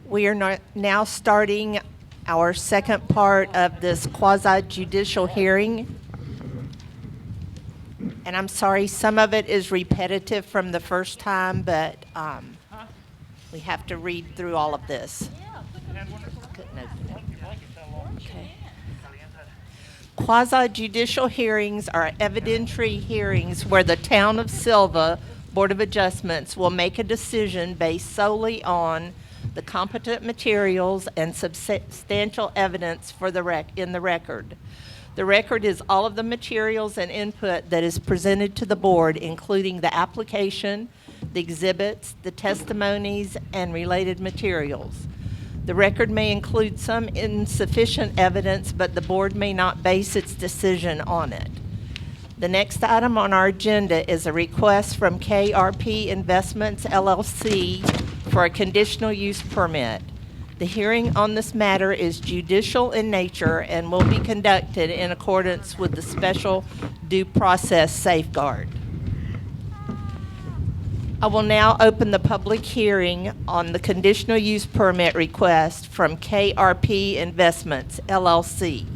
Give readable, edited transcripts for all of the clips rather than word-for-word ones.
We are now starting our second part of this quasi-judicial hearing. And I'm sorry, some of it is repetitive from the first time, but we have to read through all of this. Couldn't open it. Okay. Quasi-judicial hearings are evidentiary hearings where the Town of Sylva Board of Adjustments will make a decision based solely on the competent materials and substantial evidence for in the record. The record is all of the materials and input that is presented to the board, including the application, the exhibits, the testimonies, and related materials. The record may include some insufficient evidence, but the board may not base its decision on it. The next item on our agenda is a request from KRP Investments, LLC for a conditional use permit. The hearing on this matter is judicial in nature and will be conducted in accordance with the special due process safeguard. I will now open the public hearing on the conditional use permit request from KRP Investments, LLC.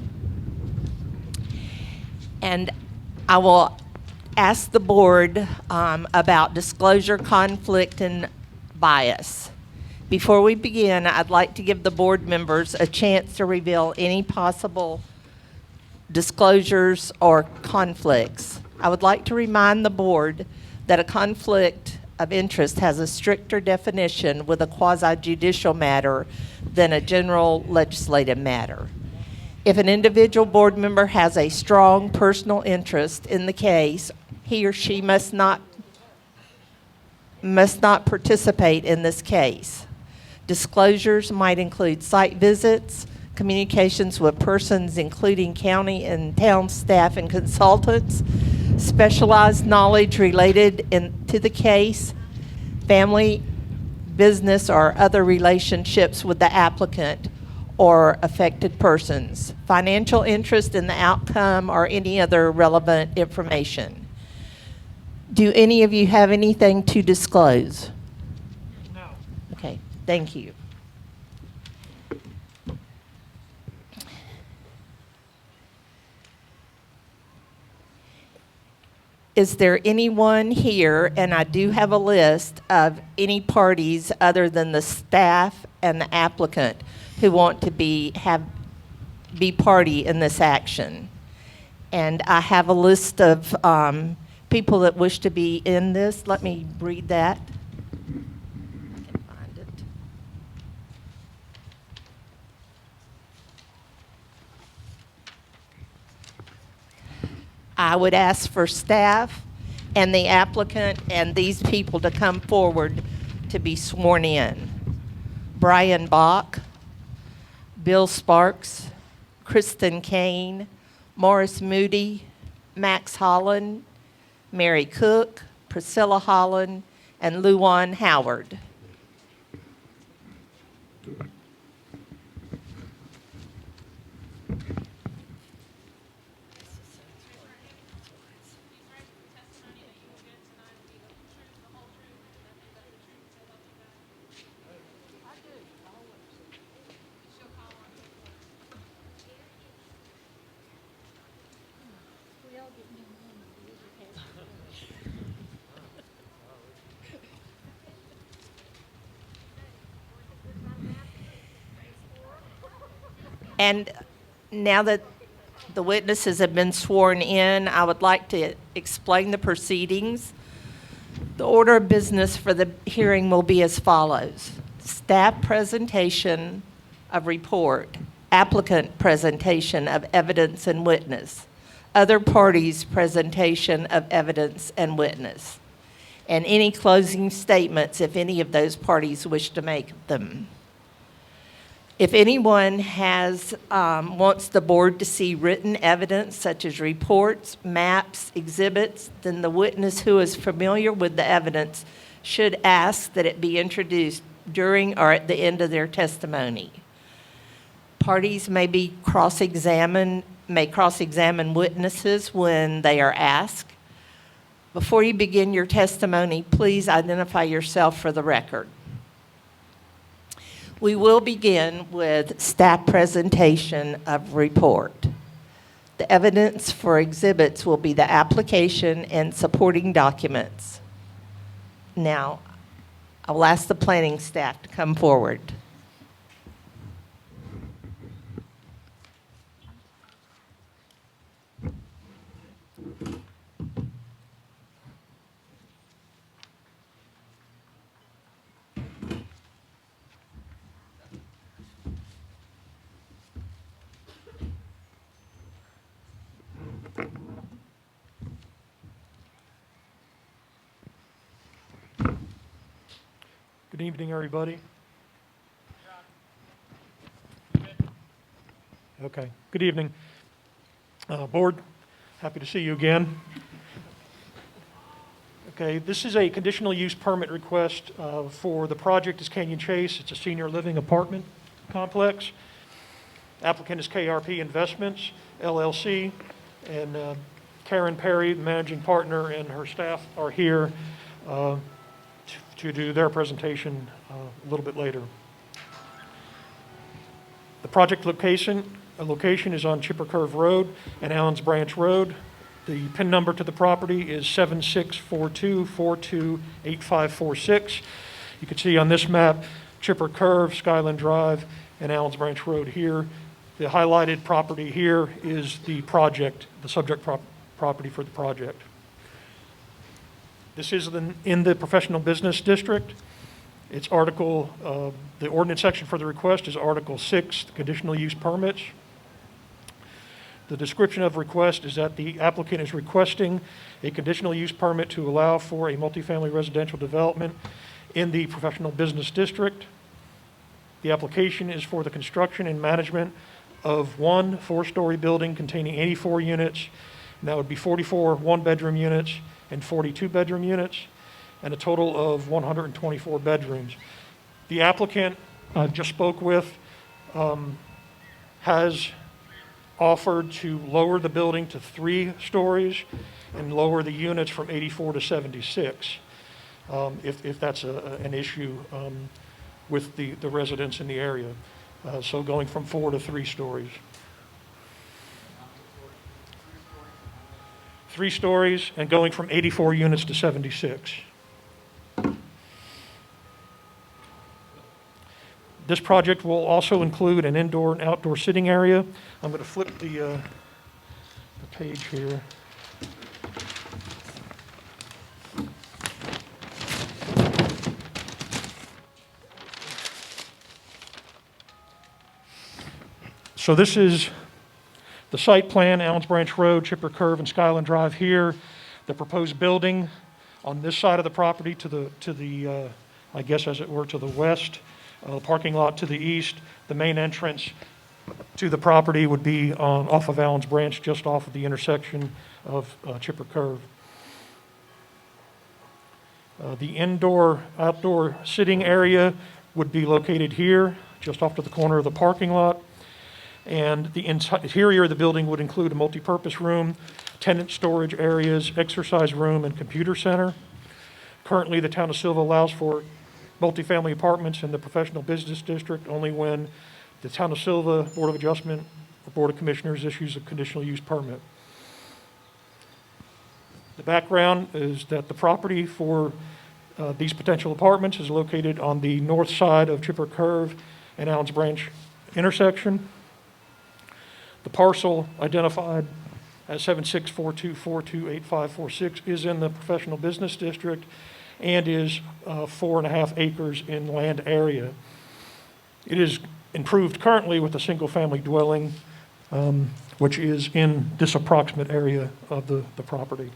And I will ask the board about disclosure, conflict, and bias. Before we begin, I'd like to give the board members a chance to reveal any possible disclosures or conflicts. I would like to remind the board that a conflict of interest has a stricter definition with a quasi-judicial matter than a general legislative matter. If an individual board member has a strong personal interest in the case, he or she must not participate in this case. Disclosures might include site visits, communications with persons including county and town staff and consultants, specialized knowledge related to the case, family, business, or other relationships with the applicant or affected persons, financial interest in the outcome, or any other relevant information. Do any of you have anything to disclose? No. Okay, thank you. Is there anyone here, and I do have a list of any parties other than the staff and the applicant who want to be party in this action? And I have a list of people that wish to be in this. Let me read that. I can find it. I would ask for staff and the applicant and these people to come forward to be sworn in. Brian Bach, Bill Sparks, Kristen Kane, Morris Moody, Max Holland, Mary Cook, Priscilla Holland, and Luan Howard. And now that the witnesses have been sworn in, I would like to explain the proceedings. The order of business for the hearing will be as follows. Staff presentation of report, applicant presentation of evidence and witness, other parties' presentation of evidence and witness, and any closing statements if any of those parties wish to make them. If anyone wants the board to see written evidence such as reports, maps, exhibits, then the witness who is familiar with the evidence should ask that it be introduced during or at the end of their testimony. Parties may cross-examine witnesses when they are asked. Before you begin your testimony, please identify yourself for the record. We will begin with staff presentation of report. The evidence for exhibits will be the application and supporting documents. Now, I will ask the planning staff to come forward. Good evening, everybody. Okay, good evening. Board, happy to see you again. Okay, this is a conditional use permit request for the project is Canyon Chase. It's a senior living apartment complex. Applicant is KRP Investments, LLC, and Karen Perry, the managing partner, and her staff are here to do their presentation a little bit later. The project location is on Chipper Curve Road and Allens Branch Road. The PIN number to the property is 7642428546. You can see on this map, Chipper Curve, Skyland Drive, and Allens Branch Road here. The highlighted property here is the project, the subject property for the project. This is in the professional business district. It's the ordinance section for the request is Article 6, the conditional use permits. The description of request is that the applicant is requesting a conditional use permit to allow for a multifamily residential development in the professional business district. The application is for the construction and management of one 4-story building containing 84 units, and that would be 44 one-bedroom units and 42 bedroom units, and a total of 124 bedrooms. The applicant I just spoke with has offered to lower the building to 3 stories and lower the units from 84 to 76, if that's an issue with the residents in the area. So going from 4 to 3 stories. 3 stories and going from 84 units to 76. This project will also include an indoor and outdoor sitting area. I'm going to flip the page here. So this is the site plan, Allens Branch Road, Chipper Curve, and Skyland Drive here. The proposed building on this side of the property to the I guess as it were, to the west. Parking lot to the east. The main entrance to the property would be off of Allens Branch, just off of the intersection of Chipper Curve. The indoor-outdoor sitting area would be located here, just off to the corner of the parking lot. And the interior of the building would include a multi-purpose room, tenant storage areas, exercise room, and computer center. Currently, the town of Sylva allows for multifamily apartments in the professional business district only when the town of Sylva Board of Adjustment or Board of Commissioners issues a conditional use permit. The background is that the property for these potential apartments is located on the north side of Chipper Curve and Allens Branch intersection. The parcel identified as 7642428546 is in the professional business district and is 4.5 acres in land area. It is improved currently with a single-family dwelling, which is in this approximate area of the property.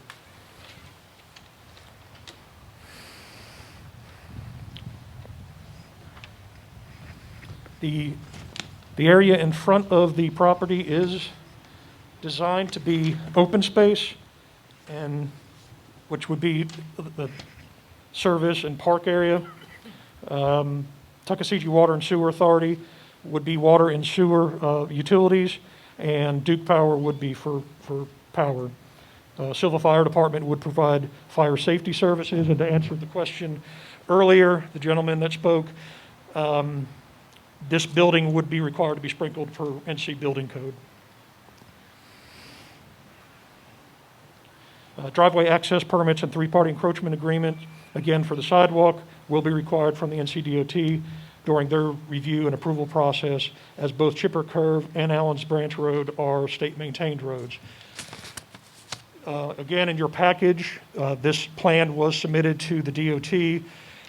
The area in front of the property is designed to be open space, and which would be the service and park area. Tuckasegee Water and Sewer Authority would be water and sewer utilities, and Duke Power would be for power. Sylva Fire Department would provide fire safety services. And to answer the question earlier, the gentleman that spoke, this building would be required to be sprinkled per NC building code. Driveway access permits and three-party encroachment agreements, again for the sidewalk, will be required from the NCDOT during their review and approval process, as both Chipper Curve and Allen's Branch Road are state-maintained roads. Again, in your package, this plan was submitted to the DOT,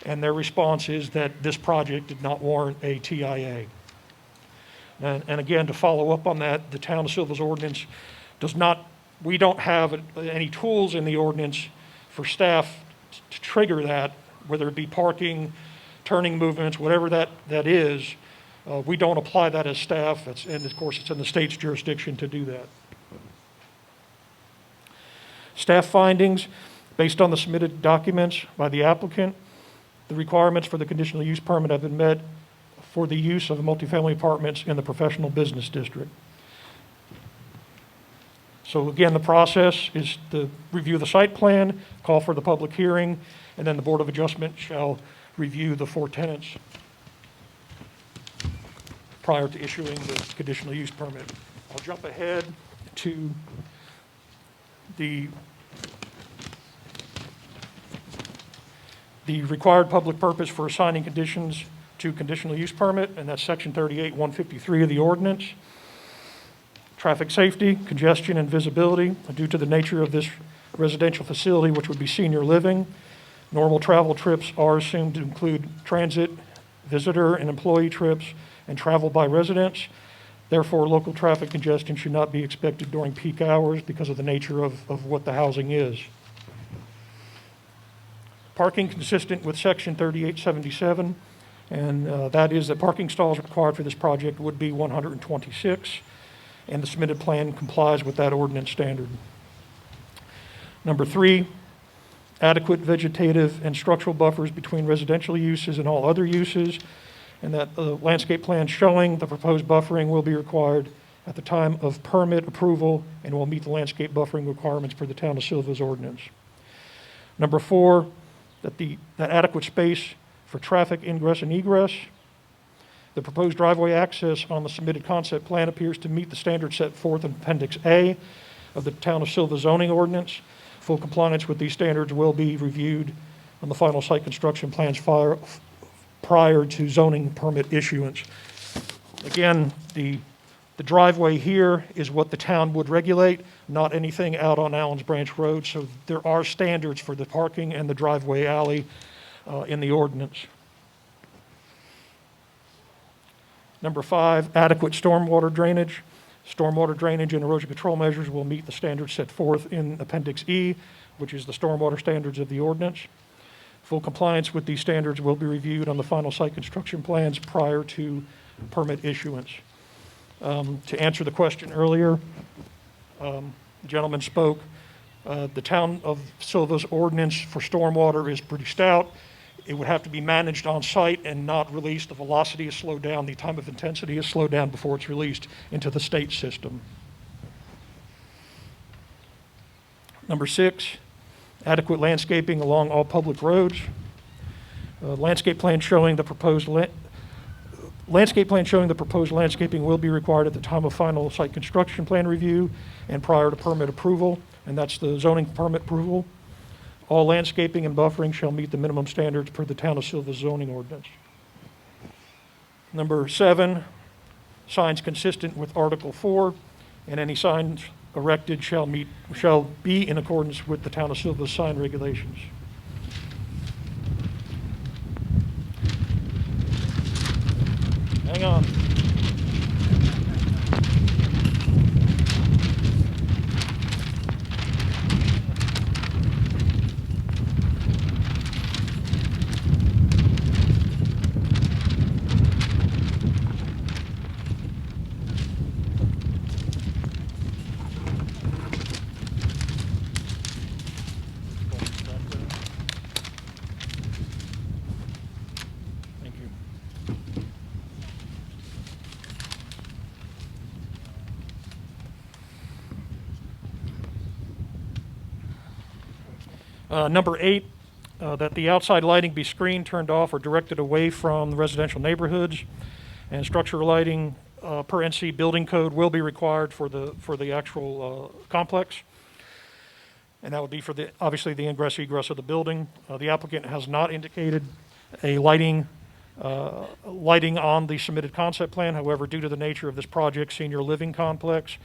and their response is that this project did not warrant a TIA. And again, to follow up on that, the Town of Sylva's ordinance does not, we don't have any tools in the ordinance for staff to trigger that, whether it be parking, turning movements, whatever that is. We don't apply that as staff, and of course, it's in the state's jurisdiction to do that. Staff findings, based on the submitted documents by the applicant, the requirements for the conditional use permit have been met for the use of multifamily apartments in the professional business district. So again, the process is to review the site plan, call for the public hearing, and then the Board of Adjustment shall review the 4 tenants prior to issuing the conditional use permit. I'll jump ahead to the required public purpose for assigning conditions to conditional use permit, and that's section 38-153 of the ordinance. Traffic safety, congestion, and visibility. Due to the nature of this residential facility, which would be senior living, normal travel trips are assumed to include transit, visitor, and employee trips, and travel by residents. Therefore, local traffic congestion should not be expected during peak hours because of the nature of what the housing is. Parking consistent with section 3877, and that is that parking stalls required for this project would be 126, and the submitted plan complies with that ordinance standard. Number 3, adequate vegetative and structural buffers between residential uses and all other uses, and that the landscape plan showing the proposed buffering will be required at the time of permit approval and will meet the landscape buffering requirements for the Town of Sylva's ordinance. Number 4, that adequate space for traffic ingress and egress. The proposed driveway access on the submitted concept plan appears to meet the standards set forth in Appendix A of the Town of Sylva zoning ordinance. Full compliance with these standards will be reviewed on the final site construction plans prior to zoning permit issuance. Again, the driveway here is what the town would regulate, not anything out on Allen's Branch Road. So there are standards for the parking and the driveway alley in the ordinance. Number 5, adequate stormwater drainage. Stormwater drainage and erosion control measures will meet the standards set forth in Appendix E, which is the stormwater standards of the ordinance. Full compliance with these standards will be reviewed on the final site construction plans prior to permit issuance. To answer the question earlier, the gentleman spoke. The Town of Sylva's ordinance for stormwater is pretty stout. It would have to be managed on site and not released. The velocity is slowed down. The time of intensity is slowed down before it's released into the state system. Number 6, adequate landscaping along all public roads. Landscape plan showing the proposed landscaping will be required at the time of final site construction plan review and prior to permit approval, and that's the zoning permit approval. All landscaping and buffering shall meet the minimum standards per the Town of Sylva zoning ordinance. Number 7, signs consistent with Article 4, and any signs erected shall be in accordance with the Town of Sylva's sign regulations. Hang on. Thank you. Number 8, that the outside lighting be screened, turned off, or directed away from the residential neighborhoods. And structural lighting per NC building code will be required for the actual complex. And that would be for obviously the ingress egress of the building. The applicant has not indicated a lighting on the submitted concept plan. However, due to the nature of this project, senior living complex,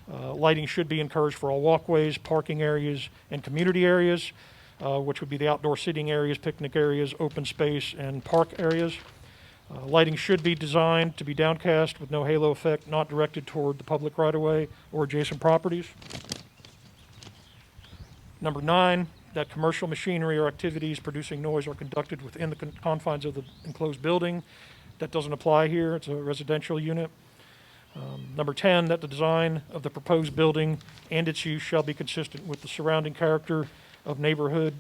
lighting should be encouraged for all walkways, parking areas, and community areas, which would be the outdoor seating areas, picnic areas, open space, and park areas. Lighting should be designed to be downcast with no halo effect, not directed toward the public right-of-way or adjacent properties. Number 9, that commercial machinery or activities producing noise are conducted within the confines of the enclosed building. That doesn't apply here. It's a residential unit. Number 10, that the design of the proposed building and its use shall be consistent with the surrounding character of neighborhood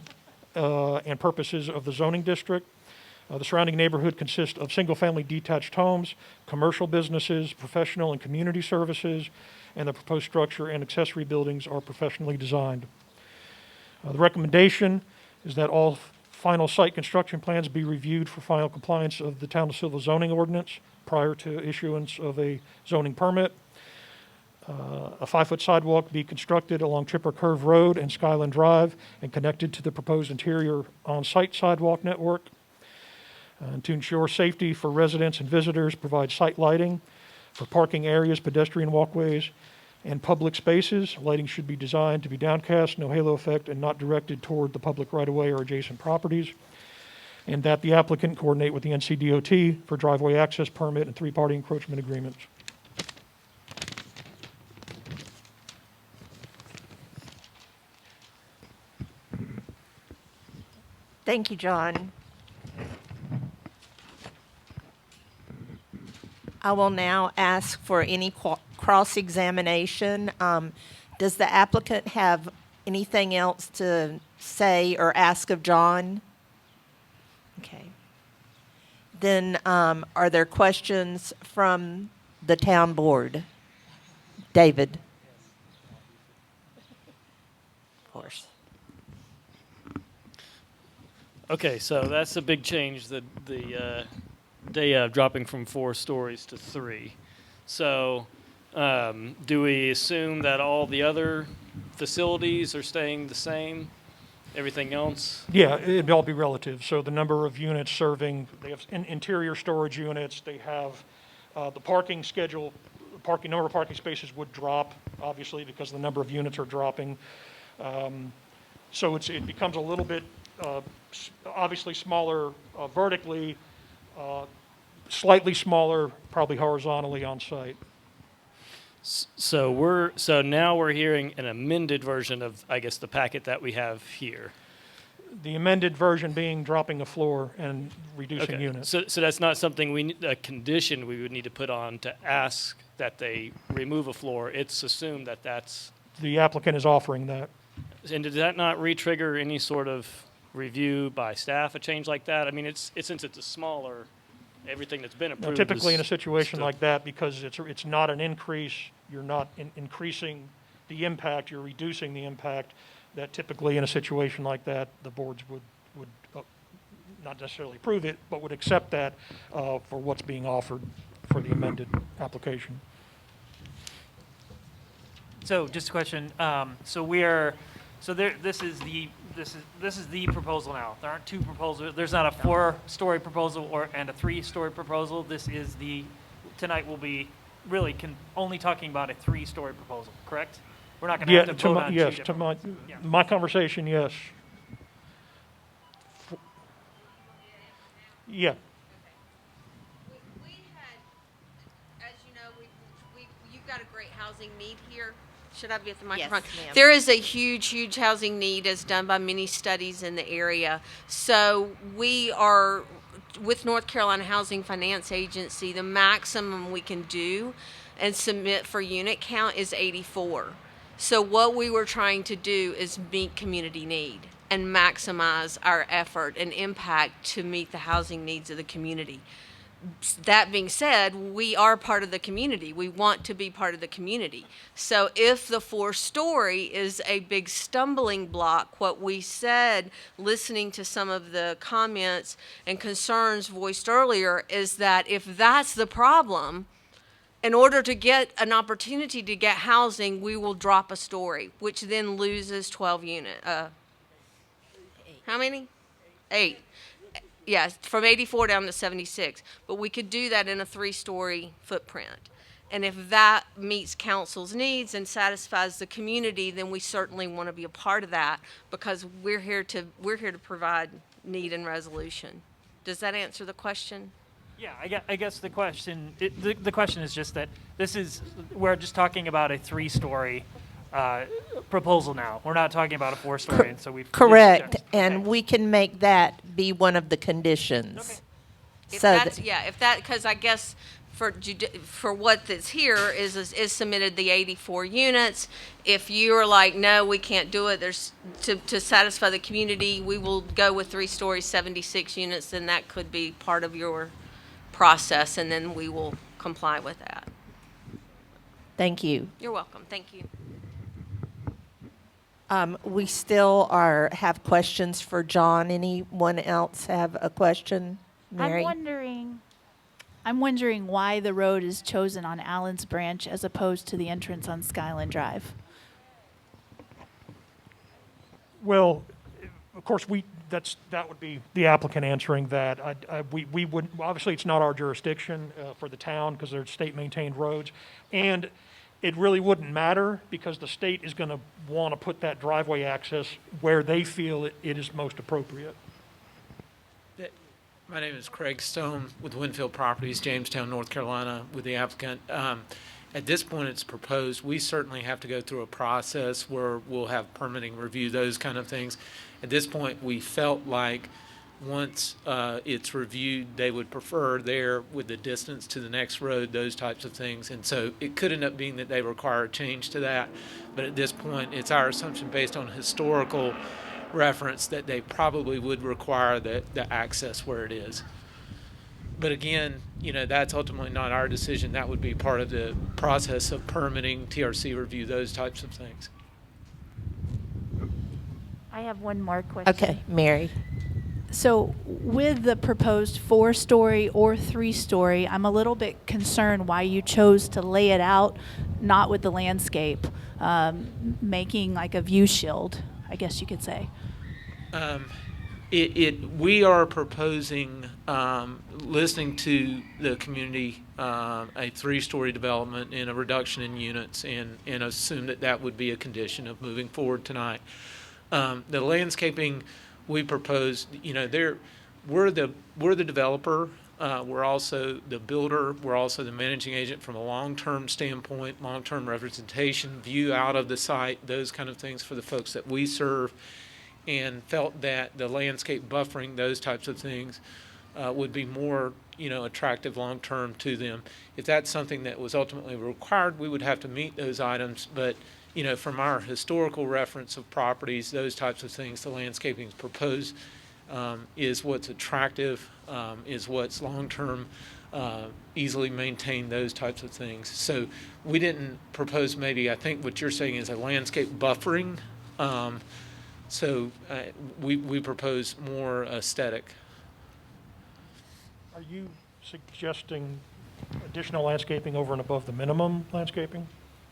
and purposes of the zoning district. The surrounding neighborhood consists of single-family detached homes, commercial businesses, professional and community services, and the proposed structure and accessory buildings are professionally designed. The recommendation is that all final site construction plans be reviewed for final compliance of the Town of Sylva zoning ordinance prior to issuance of a zoning permit. A 5-foot sidewalk be constructed along Tripper Curve Road and Skyland Drive and connected to the proposed interior on-site sidewalk network. To ensure safety for residents and visitors, provide site lighting for parking areas, pedestrian walkways, and public spaces. Lighting should be designed to be downcast, no halo effect, and not directed toward the public right-of-way or adjacent properties. And that the applicant coordinate with the NCDOT for driveway access permit and 3-party encroachment agreements. Thank you, John. I will now ask for any cross-examination. Does the applicant have anything else to say or ask of John? Okay. Then are there questions from the town board? David? Of course. Okay, so that's a big change, the day of dropping from 4 stories to 3. So do we assume that all the other facilities are staying the same? Everything else? Yeah, it'd all be relative. So the number of units serving, they have interior storage units, they have the parking schedule, number of parking spaces would drop, obviously, because the number of units are dropping. So it becomes a little bit, obviously smaller vertically, slightly smaller, probably horizontally on site. So now we're hearing an amended version of, I guess, the packet that we have here. The amended version being dropping a floor and reducing units. So that's not something a condition we would need to put on to ask that they remove a floor. It's assumed that that's. The applicant is offering that. And did that not re-trigger any sort of review by staff, a change like that? I mean, since it's a smaller, everything that's been approved. Typically in a situation like that, because it's not an increase, you're not increasing the impact, you're reducing the impact, that typically in a situation like that, the boards would not necessarily approve it, but would accept that for what's being offered for the amended application. So just a question. This is the proposal now. There aren't 2 proposals. There's not a 4-story proposal and a 3-story proposal. Tonight will be really only talking about a 3-story proposal, correct? We're not going to have to vote on 2 different. My conversation, yes. Yeah. We had, as you know, you've got a great housing need here. Should I be at the microphone? Yes, ma'am. There is a huge, huge housing need as done by many studies in the area. So we are, with North Carolina Housing Finance Agency, the maximum we can do and submit for unit count is 84. So what we were trying to do is meet community need and maximize our effort and impact to meet the housing needs of the community. That being said, we are part of the community. We want to be part of the community. So if the 4-story is a big stumbling block, what we said, listening to some of the comments and concerns voiced earlier, is that if that's the problem, in order to get an opportunity to get housing, we will drop a story, which then loses 12 unit. How many? 8. Yeah, from 84 down to 76. But we could do that in a 3-story footprint. And if that meets council's needs and satisfies the community, then we certainly want to be a part of that, because we're here to provide need and resolution. Does that answer the question? Yeah, I guess the question, the question is just that we're just talking about a 3-story proposal now. We're not talking about a 4-story, and so we've. Correct, Okay. and we can make that be one of the conditions. Okay. If So that's, that- yeah, if that, because I guess for what that's here is submitted the 84 units. If you're like, no, we can't do it, there's, to satisfy the community, we will go with 3 stories, 76 units, then that could be part of your process, and then we will comply with that. Thank you. You're welcome, thank you. We still have questions for John. Anyone else have a question? Mary? I'm wondering why the road is chosen on Allen's Branch as opposed to the entrance on Skyland Drive. Well, of course, that would be the applicant answering that. We wouldn't, obviously, it's not our jurisdiction for the town because they're state-maintained roads. And it really wouldn't matter because the state is going to want to put that driveway access where they feel it is most appropriate. My name is Craig Stone with Winfield Properties, Jamestown, North Carolina, with the applicant. At this point, it's proposed. We certainly have to go through a process where we'll have permitting review, those kind of things. At this point, we felt like once it's reviewed, they would prefer there with the distance to the next road, those types of things. And so it could end up being that they require a change to that. But at this point, it's our assumption based on historical reference that they probably would require the access where it is. But again, that's ultimately not our decision. That would be part of the process of permitting, TRC review, those types of things. I have one more question. Okay, Mary. So with the proposed 4-story or 3-story, I'm a little bit concerned why you chose to lay it out, not with the landscape, making like a view shield, I guess you could say. We are proposing, listening to the community, a 3-story development and a reduction in units, and assume that would be a condition of moving forward tonight. The landscaping we proposed, we're the developer, we're also the builder, we're also the managing agent from a long-term standpoint, long-term representation, view out of the site, those kind of things for the folks that we serve, and felt that the landscape buffering, those types of things, would be more, attractive long-term to them. If that's something that was ultimately required, we would have to meet those items, but from our historical reference of properties, those types of things, the landscaping proposed is what's attractive, is what's long-term, easily maintained, those types of things. So we didn't propose maybe, I think what you're saying is a landscape buffering. So we propose more aesthetic. Are you suggesting additional landscaping over and above the minimum landscaping?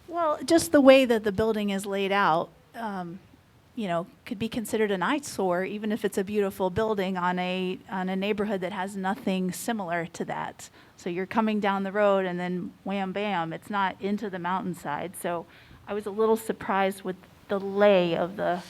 Well, just the way that the building is laid out, could be considered an eyesore, even if it's a beautiful building on a neighborhood that has nothing similar to that. So you're coming down the road and then wham bam, it's not into the mountainside. So I was a little surprised with the lay of the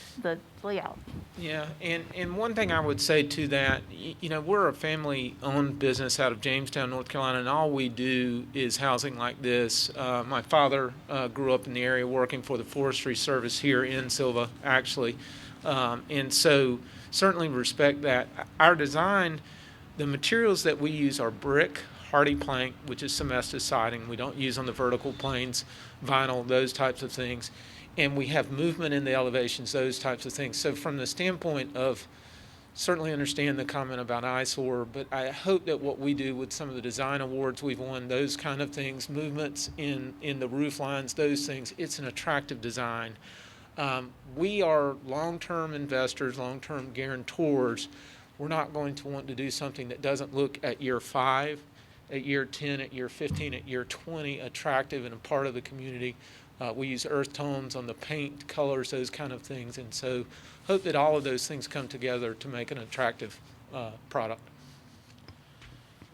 layout. Yeah, and one thing I would say to that, we're a family-owned business out of Jamestown, North Carolina, and all we do is housing like this. My father grew up in the area working for the Forestry Service here in Sylva, actually, and so certainly respect that. Our design, the materials that we use are brick, hardy plank, which is semester siding. We don't use on the vertical planes, vinyl, those types of things. And we have movement in the elevations, those types of things. So from the standpoint of certainly understand the comment about eyesore, but I hope that what we do with some of the design awards we've won, those kind of things, movements in the roof lines, those things, it's an attractive design. We are long-term investors, long-term guarantors. We're not going to want to do something that doesn't look at year 5, at year 10, at year 15, at year 20 attractive and a part of the community. We use earth tones on the paint, colors, those kind of things, and so hope that all of those things come together to make an attractive product.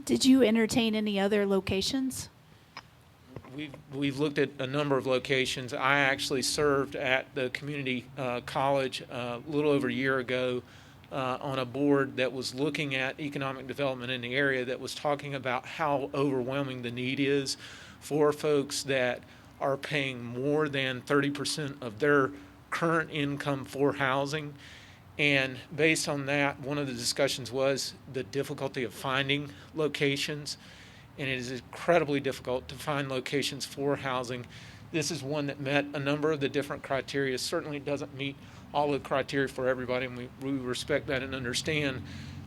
Did you entertain any other locations? We've looked at a number of locations. I actually served at the community college a little over a year ago on a board that was looking at economic development in the area, that was talking about how overwhelming the need is for folks that are paying more than 30% of their current income for housing. And based on that, one of the discussions was the difficulty of finding locations. And it is incredibly difficult to find locations for housing. This is one that met a number of the different criteria. Certainly doesn't meet all the criteria for everybody, and we respect that and understand.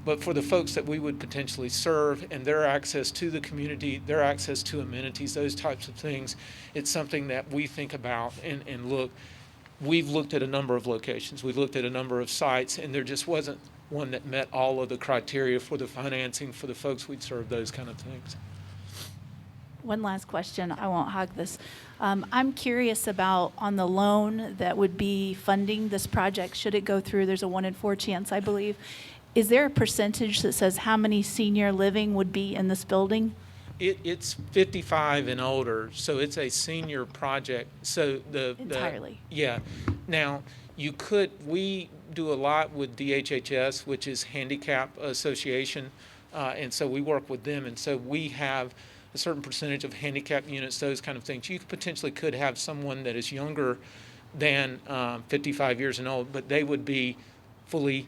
But for the folks that we would potentially serve and their access to the community, their access to amenities, those types of things, it's something that we think about and look. We've looked at a number of locations. We've looked at a number of sites, and there just wasn't one that met all of the criteria for the financing, for the folks we'd serve, those kind of things. One last question. I won't hog this. I'm curious about on the loan that would be funding this project, should it go through, there's a 1 in 4 chance, I believe. Is there a percentage that says how many senior living would be in this building? It's 55 and older, so it's a senior project. So Entirely. Yeah. Now, we do a lot with DHHS, which is Handicap Association, and so we work with them, and so we have a certain percentage of handicap units, those kind of things. You potentially could have someone that is younger than 55 years and old, but they would be fully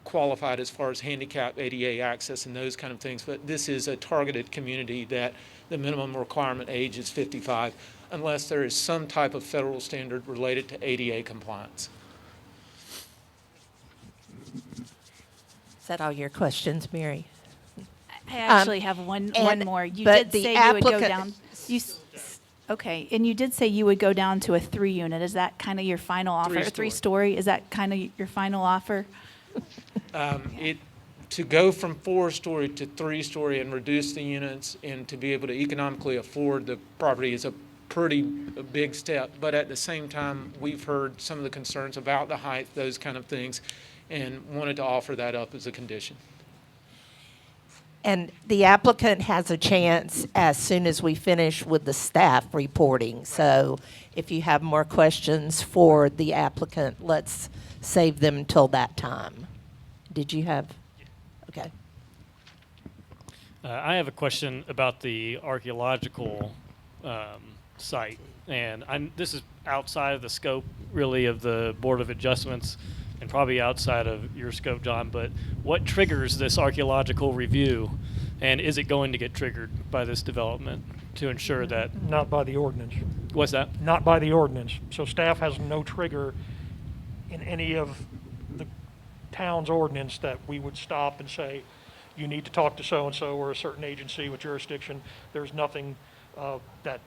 qualified as far as handicap, ADA access, and those kind of things. But this is a targeted community that the minimum requirement age is 55, unless there is some type of federal standard related to ADA compliance. Is that all your questions, Mary? I actually have one more. You but did the say you would go applicant- down. Okay, and you did say you would go down to a 3 unit. Is that kind of your final offer? A 3-story? Is that kind of your final offer? To go from 4-story to 3-story and reduce the units and to be able to economically afford the property is a pretty big step. But at the same time, we've heard some of the concerns about the height, those kind of things, and wanted to offer that up as a condition. And the applicant has a chance as soon as we finish with the staff reporting. So if you have more questions for the applicant, let's save them till that time. Did you have? Okay. I have a question about the archaeological site, and this is outside of the scope, really, of the Board of Adjustments, and probably outside of your scope, John, but what triggers this archaeological review, and is it going to get triggered by this development to ensure that? Not by the ordinance. What's that? Not by the ordinance. So staff has no trigger in any of the town's ordinance that we would stop and say, you need to talk to so-and-so or a certain agency with jurisdiction. There's nothing that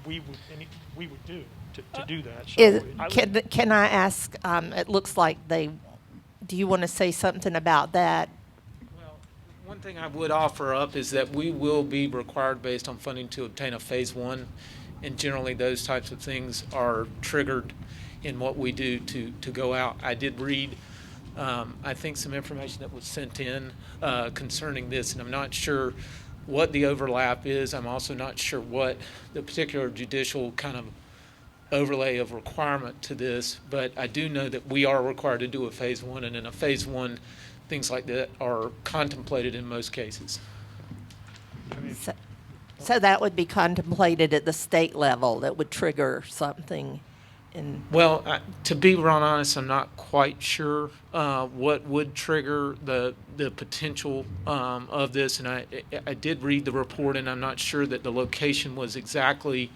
we would do to do that. So Can I ask, it looks like do you want to say something about that? Well, one thing I would offer up is that we will be required, based on funding, to obtain a phase 1, and generally those types of things are triggered in what we do to go out. I did read, I think, some information that was sent in concerning this, and I'm not sure what the overlap is. I'm also not sure what the particular judicial kind of overlay of requirement to this, but I do know that we are required to do a phase 1, and in a phase 1, things like that are contemplated in most cases. So that would be contemplated at the state level, that would trigger something in. Well, to be real honest, I'm not quite sure what would trigger the potential of this, and I did read the report, and I'm not sure that the location was exactly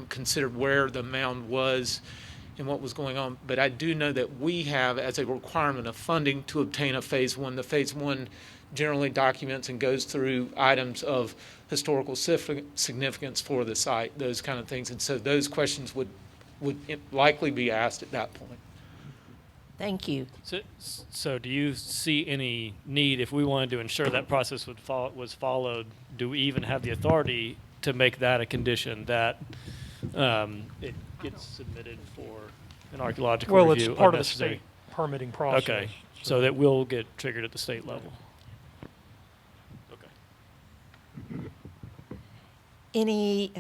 considered where the mound was and what was going on, but I do know that we have, as a requirement of funding to obtain a phase one, the phase one generally documents and goes through items of historical significance for the site, those kind of things. And so those questions would likely be asked at that point. Thank you. So do you see any need, if we wanted to ensure that process was followed, do we even have the authority to make that a condition that it gets submitted for an archaeological Well, review? it's part of the unnecessary? state permitting process. Okay, so that will get triggered at the state level. Okay. Any,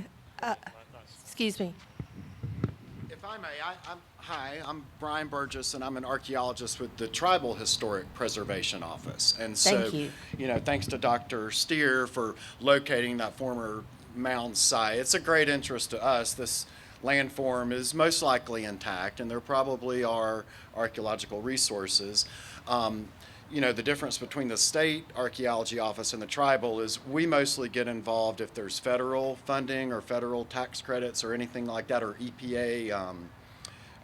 excuse me. If I may, I'm Brian Burgess, and I'm an archaeologist with the Tribal Historic Preservation Office. And so, Thank you. Thanks to Dr. Steer for locating that former mound site. It's a great interest to us. This landform is most likely intact, and there probably are archaeological resources. The difference between the state archaeology office and the tribal is we mostly get involved if there's federal funding or federal tax credits or anything like that, or EPA,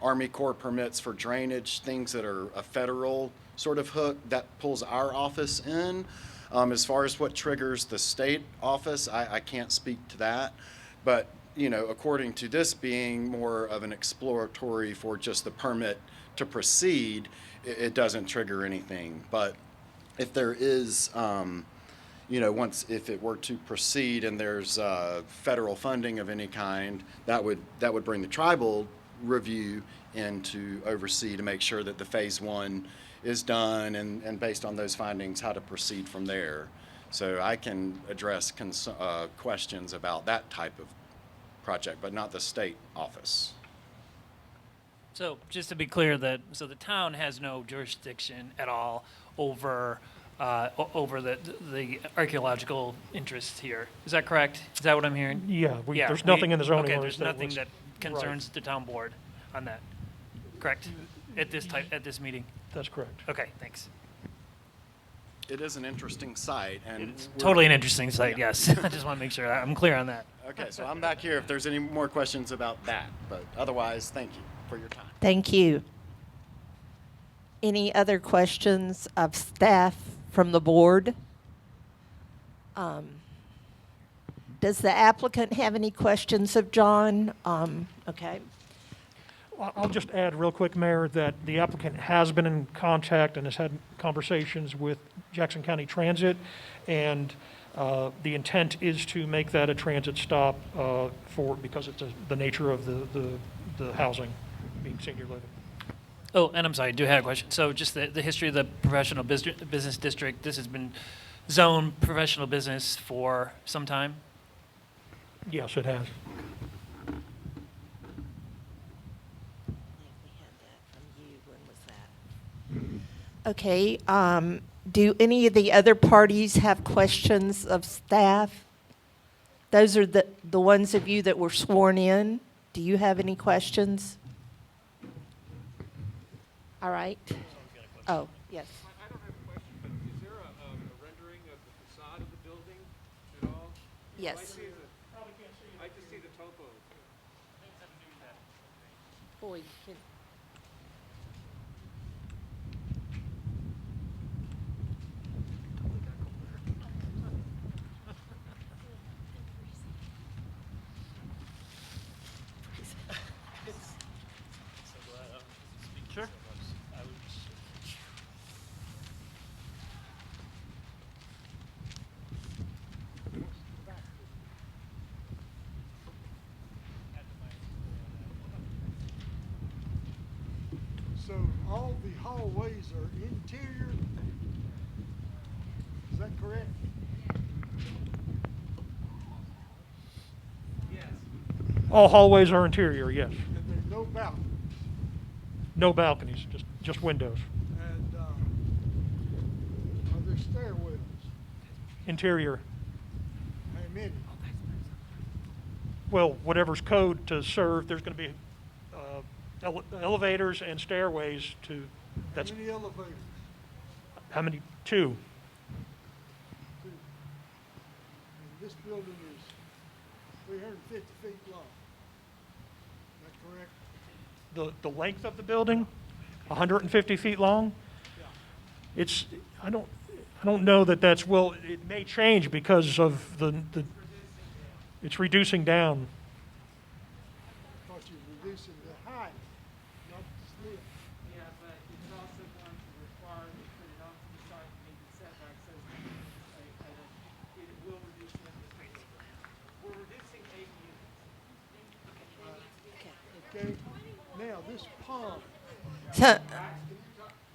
Army Corps permits for drainage, things that are a federal sort of hook that pulls our office in. As far as what triggers the state office, I can't speak to that. But, according to this being more of an exploratory for just the permit to proceed, it doesn't trigger anything. But if there is, if it were to proceed and there's federal funding of any kind, that would bring the tribal review in to oversee to make sure that the phase one is done, and based on those findings, how to proceed from there. So I can address questions about that type of project, but not the state office. So just to be clear, the town has no jurisdiction at all over the archaeological interests here. Is that correct? Is that what I'm hearing? Yeah, there's nothing in the zoning Okay, ordinance there's nothing was- that concerns the town board on that. Correct? At this meeting. That's correct. Okay, thanks. It is an interesting site, and It's totally an interesting site. Yes, I just want to make sure I'm clear on that. Okay, so I'm back here if there's any more questions about that, but otherwise, thank you for your time. Thank you. Any other questions of staff from the board? Does the applicant have any questions of John? Okay. I'll just add real quick, Mayor, that the applicant has been in contact and has had conversations with Jackson County Transit, and the intent is to make that a transit stop because it's the nature of the housing being senior living. Oh, and I'm sorry, I do have a question. So just the history of the professional business district, this has been zoned professional business for some time? Yes, it has. Okay, do any of the other parties have questions of staff? Those are the ones of you that were sworn in. Do you have any questions? All right. Oh, yes. I don't have a question, but is there a rendering of the facade of the building at all? Yes. I just see the topo. Boy, can- Sure. So all the hallways are interior? Is that correct? All hallways are interior, yes. And there's no balcony? No balconies, just windows. And are there stairwells? Interior, How many? well, whatever's code to serve, there's going to be elevators and stairways to, that's, How many elevators? how many? Two. Two. And this building is 350 feet long. Is that correct? the length of the building, 150 feet long. I don't know that that's, well, it may change because of it's reducing down. Because you're reducing the height, not the width. Yeah, but it's also going to require to put it onto the site and meet the setback, so it will reduce the space. We're reducing 8 units. Okay, now this pond, So,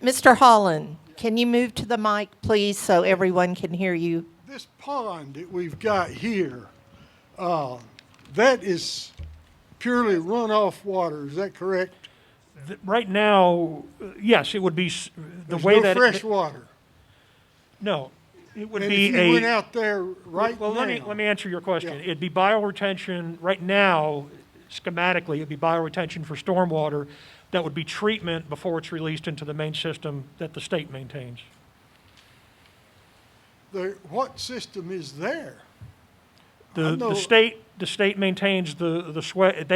Mr. Holland, can you move to the mic, please, so everyone can hear you? this pond that we've got here, that is purely runoff water, is that correct? Right now, yes, it would be the There's way no that. fresh water. No, it would And be if a. you went out there right Well, now. let me answer your question. Yeah. It'd be bioretention, right now, schematically, it'd be bioretention for stormwater. That would be treatment before it's released into the main system that the state maintains. What system is there? I The know- state maintains the swell, have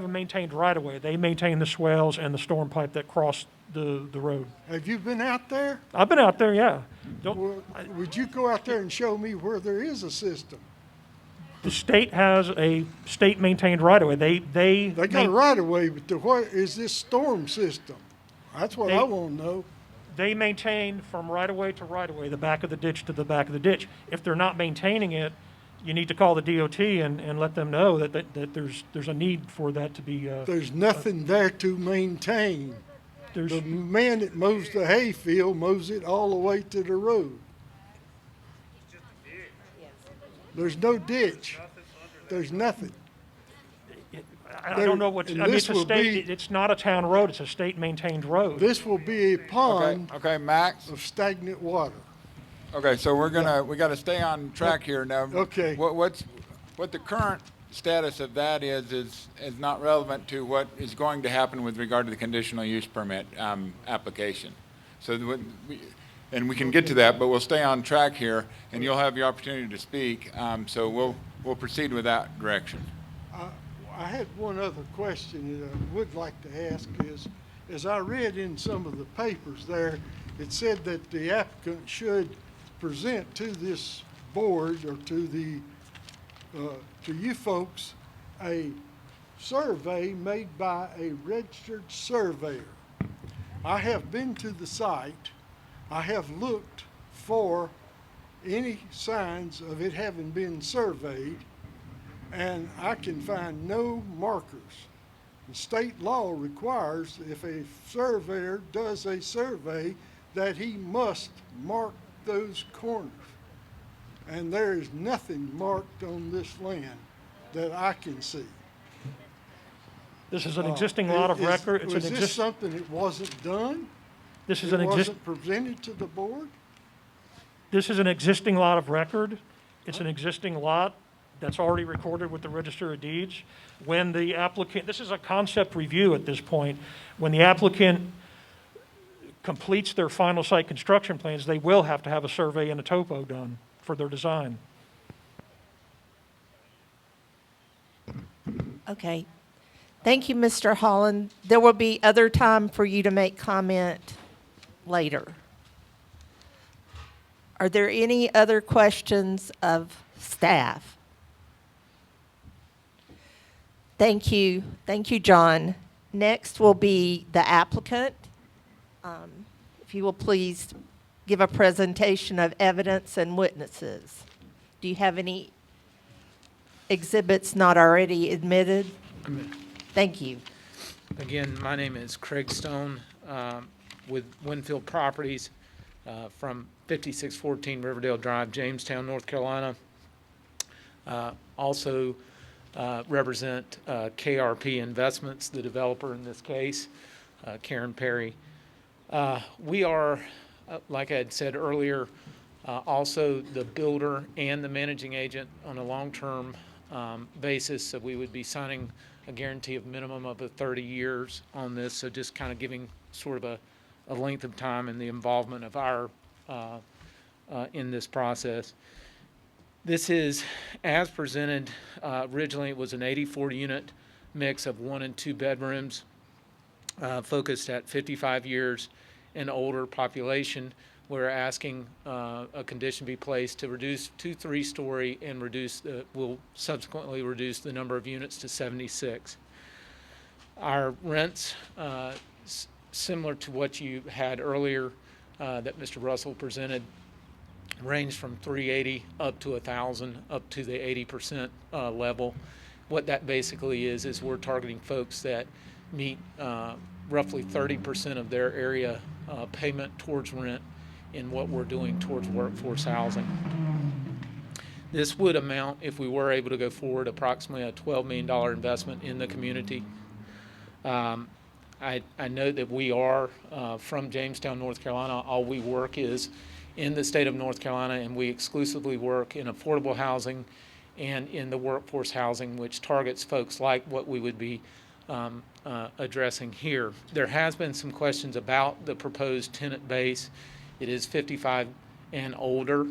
a maintained right-of-way. They maintain the swales and the storm pipe that cross the road. Have you been out there? I've been out there, yeah. Don't, Well, would you go out there and show me where there is a system? the state has a state-maintained right-of-way. They They got a right of way, but what is this storm system? That's what I They- want to know. They maintain from right-of-way to right-of-way, the back of the ditch to the back of the ditch. If they're not maintaining it, you need to call the DOT and let them know that there's a need for that to be, There's nothing there to maintain. there's, The man that mows the hay field mows it all the way to the road. There's no ditch. There's nothing. I don't know what, and I mean, this it's a will state, be- it's not a town road, it's a state-maintained road. This will be a pond Okay, Max. of stagnant water. Okay, so we gotta stay on track here now. Okay. What the current status of that is not relevant to what is going to happen with regard to the conditional use permit, application. So, and we can get to that, but we'll stay on track here, and you'll have your opportunity to speak, so we'll proceed with that direction. I had one other question that I would like to ask is, as I read in some of the papers there, it said that the applicant should present to this board or to you folks, a survey made by a registered surveyor. I have been to the site. I have looked for any signs of it having been surveyed, and I can find no markers. The state law requires if a surveyor does a survey that he must mark those corners. And there is nothing marked on this land that I can see. This is an existing lot of record, it's Was an this exist, something that wasn't done? this is It an exist, wasn't presented to the board? this is an existing lot of record. It's an existing lot that's already recorded with the Register of Deeds. When the applicant, this is a concept review at this point, when the applicant completes their final site construction plans, they will have to have a survey and a topo done for their design. Okay. Thank you, Mr. Holland. There will be other time for you to make comment later. Are there any other questions of staff? Thank you. Thank you, John. Next will be the applicant. If you will please give a presentation of evidence and witnesses. Do you have any exhibits not already admitted? Thank you. Again, my name is Craig Stone with Winfield Properties from 5614 Riverdale Drive, Jamestown, North Carolina. Also represent KRP Investments, the developer in this case, Karen Perry. We are, like I had said earlier, also the builder and the managing agent on a long-term basis, so we would be signing a guarantee of minimum of 30 years on this, so just kind of giving sort of a length of time and the involvement of our in this process. This is, as presented, originally it was an 84 unit mix of 1 and 2 bedrooms. focused at 55 years and older population. We're asking a condition be placed to reduce to 3-story and will subsequently reduce the number of units to 76. Our rents, similar to what you had earlier that Mr. Russell presented, range from $380 up to $1,000 up to the 80% level. What that basically is we're targeting folks that meet roughly 30% of their area payment towards rent in what we're doing towards workforce housing. This would amount, if we were able to go forward, approximately a $12 million investment in the community. I know that we are from Jamestown, North Carolina. All we work is in the state of North Carolina, and we exclusively work in affordable housing and in the workforce housing, which targets folks like what we would be addressing here. There has been some questions about the proposed tenant base. It is 55 and older.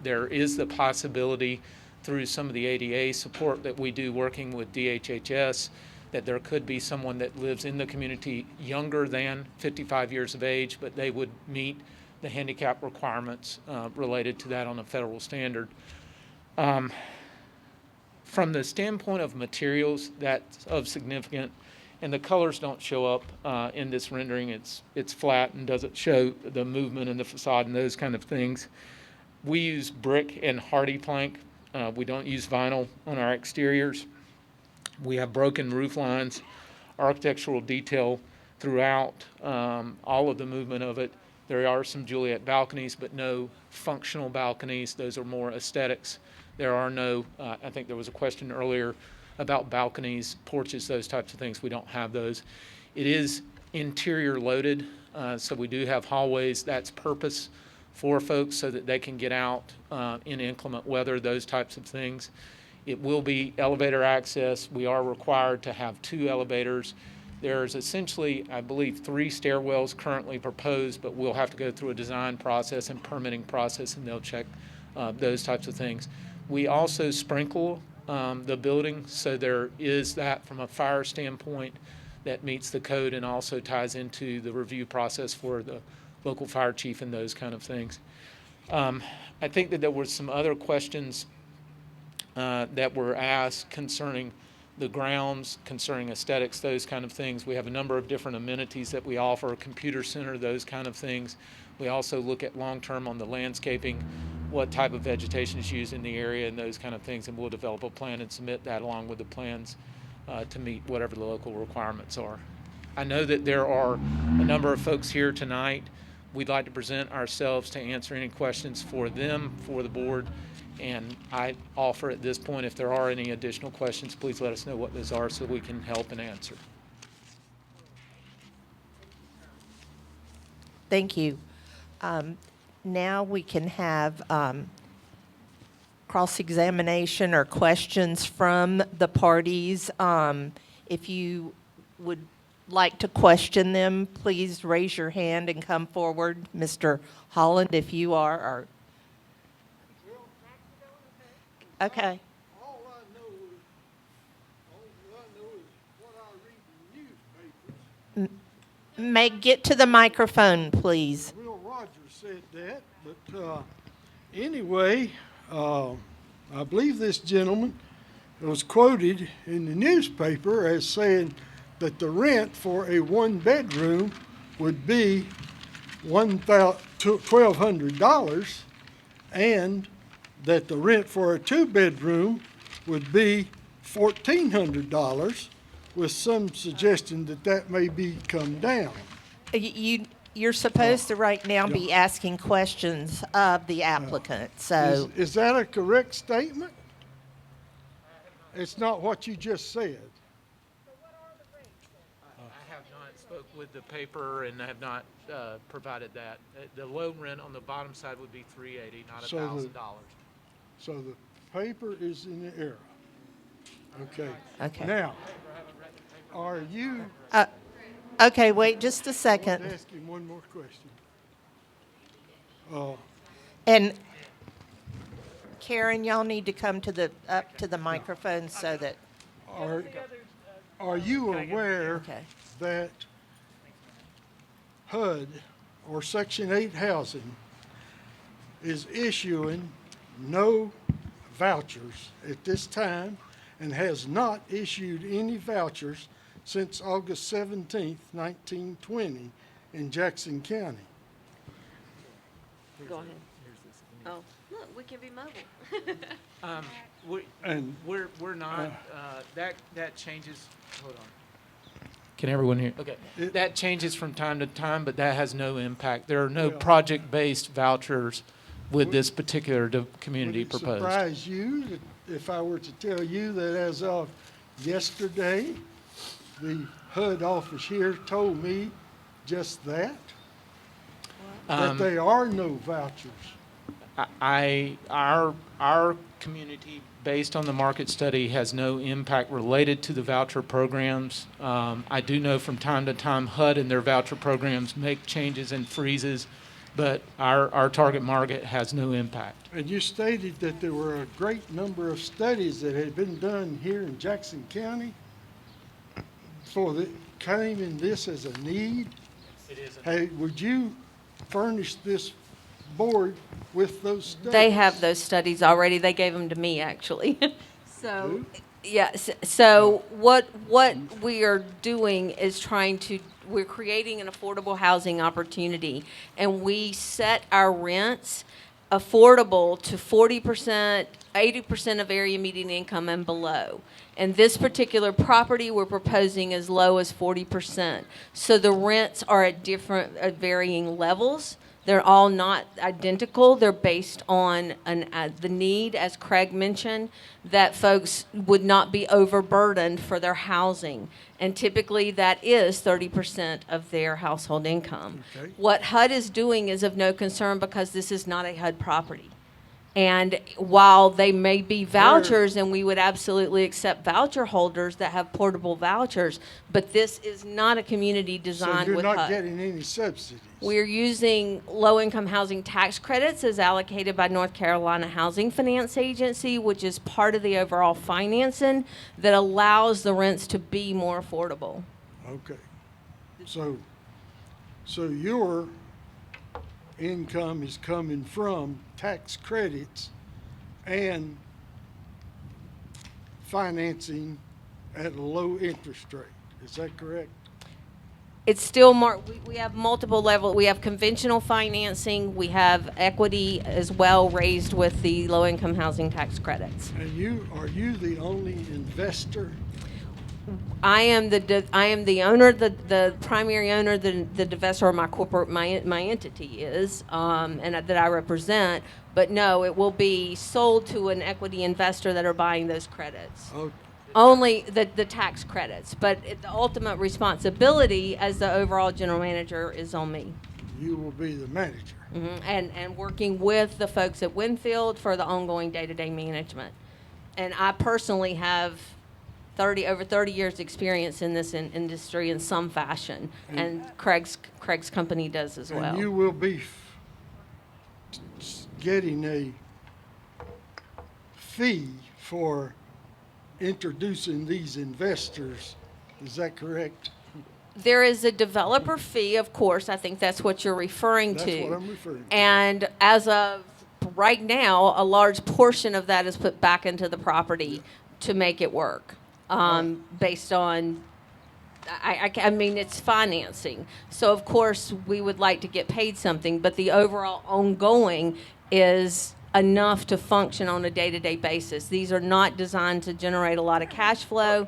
There is the possibility through some of the ADA support that we do working with DHHS that there could be someone that lives in the community younger than 55 years of age, but they would meet the handicap requirements related to that on a federal standard. From the standpoint of materials, that's of significant, and the colors don't show up in this rendering. It's flat and doesn't show the movement in the facade and those kind of things. We use brick and hardy plank. We don't use vinyl on our exteriors. We have broken roof lines, architectural detail throughout all of the movement of it. There are some Juliet balconies, but no functional balconies. Those are more aesthetics. There are no, I think there was a question earlier about balconies, porches, those types of things. We don't have those. It is interior loaded, so we do have hallways. That's purpose for folks so that they can get out in inclement weather, those types of things. It will be elevator access. We are required to have 2 elevators. There's essentially, I believe, 3 stairwells currently proposed, but we'll have to go through a design process and permitting process, and they'll check those types of things. We also sprinkle the building, so there is that from a fire standpoint that meets the code and also ties into the review process for the local fire chief and those kind of things. I think that there were some other questions that were asked concerning the grounds, concerning aesthetics, those kind of things. We have a number of different amenities that we offer, a computer center, those kind of things. We also look at long-term on the landscaping, what type of vegetation is used in the area and those kind of things, and we'll develop a plan and submit that along with the plans to meet whatever the local requirements are. I know that there are a number of folks here tonight. We'd like to present ourselves to answer any questions for them, for the board, and I offer at this point, if there are any additional questions, please let us know what those are so we can help and answer. Thank you. Now we can have cross-examination or questions from the parties. If you would like to question them, please raise your hand and come forward. Mr. Holland, if you are, or okay. All I know is what I read in newspapers. May get to the microphone, please. Will Rogers said that, but anyway, I believe this gentleman was quoted in the newspaper as saying that the rent for a 1-bedroom would be $1,200, and that the rent for a 2-bedroom would be $1,400, with some suggestion that that may be come down. You're supposed to right now be asking questions of the applicant, so. Is that a correct statement? It's not what you just said. I have not spoke with the paper and have not provided that. The low rent on the bottom side would be $380, not $1,000. So the paper is in the error. Okay. Okay. Now, are you? Okay, wait just a I second. want to ask him one more question. And Karen, y'all need to come to up to the microphone so that. Are, Are you Can I get- aware Okay. that HUD or Section 8 housing is issuing no vouchers at this time and has not issued any vouchers since August 17th, 1920 in Jackson County? Go ahead. Oh, look, we can be mobile. And We're not, that changes, hold on. Can everyone hear? Okay. That changes from time to time, but that has no impact. There are no Well- project-based vouchers with this particular community would it proposed. surprise you that if I were to tell you that as of yesterday, the HUD office here told me just that? That there are no vouchers? Our community, based on the market study, has no impact related to the voucher programs. I do know from time to time HUD and their voucher programs make changes and freezes, but our target market has no impact. And you stated that there were a great number of studies that had been done here in Jackson County for the, claiming this as a need. It is. Hey, would you furnish this board with those studies? They have those studies already. They gave them to me, actually. So, Who? yes. So what we are doing is we're creating an affordable housing opportunity, and we set our rents affordable to 40%, 80% of area median income and below. And this particular property we're proposing as low as 40%. So the rents are at varying levels. They're all not identical. They're based on the need, as Craig mentioned, that folks would not be overburdened for their housing. And typically that is 30% of their household income. Okay. What HUD is doing is of no concern because this is not a HUD property. And while they may be vouchers, and we would absolutely accept voucher holders that have portable vouchers, but this is not a community So designed you're with not HUD. getting any subsidies? We're using low-income housing tax credits as allocated by North Carolina Housing Finance Agency, which is part of the overall financing that allows the rents to be more affordable. Okay. So your income is coming from tax credits and financing at a low interest rate. Is that correct? It's still we have multiple levels. We have conventional financing. We have equity as well raised with the low-income housing tax credits. And are you the only investor? I am the owner, the primary owner, the divestor of my corporate, my entity is, and that I represent. But no, it will be sold to an equity investor that are buying those credits. Oh, Only the tax credits, but the ultimate responsibility as the overall general manager is on me. you will be the manager. And working with the folks at Winfield for the ongoing day-to-day management. And I personally have over 30 years experience in this industry in some fashion, and Craig's company does as well. And you will be getting a fee for introducing these investors. Is that correct? There is a developer fee, of course. I think that's what you're referring to. That's what I'm referring to. And as of right now, a large portion of that is put back into the property to make it work, based on, I mean, it's financing. So, of course, we would like to get paid something, but the overall ongoing is enough to function on a day-to-day basis. These are not designed to generate a lot of cash flow.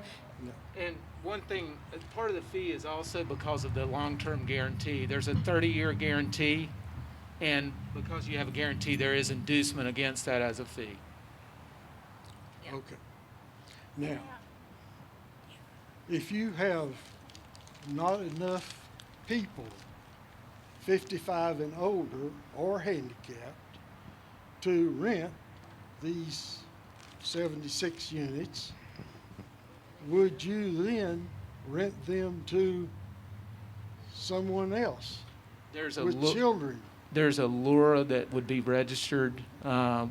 And one thing, part of the fee is also because of the long-term guarantee. There's a 30-year guarantee, and because you have a guarantee, there is inducement against that as a fee. Okay. Now, if you have not enough people, 55 and older or handicapped, to rent these 76 units, would you then rent them to someone else There's a with children? There's a LURA that would be registered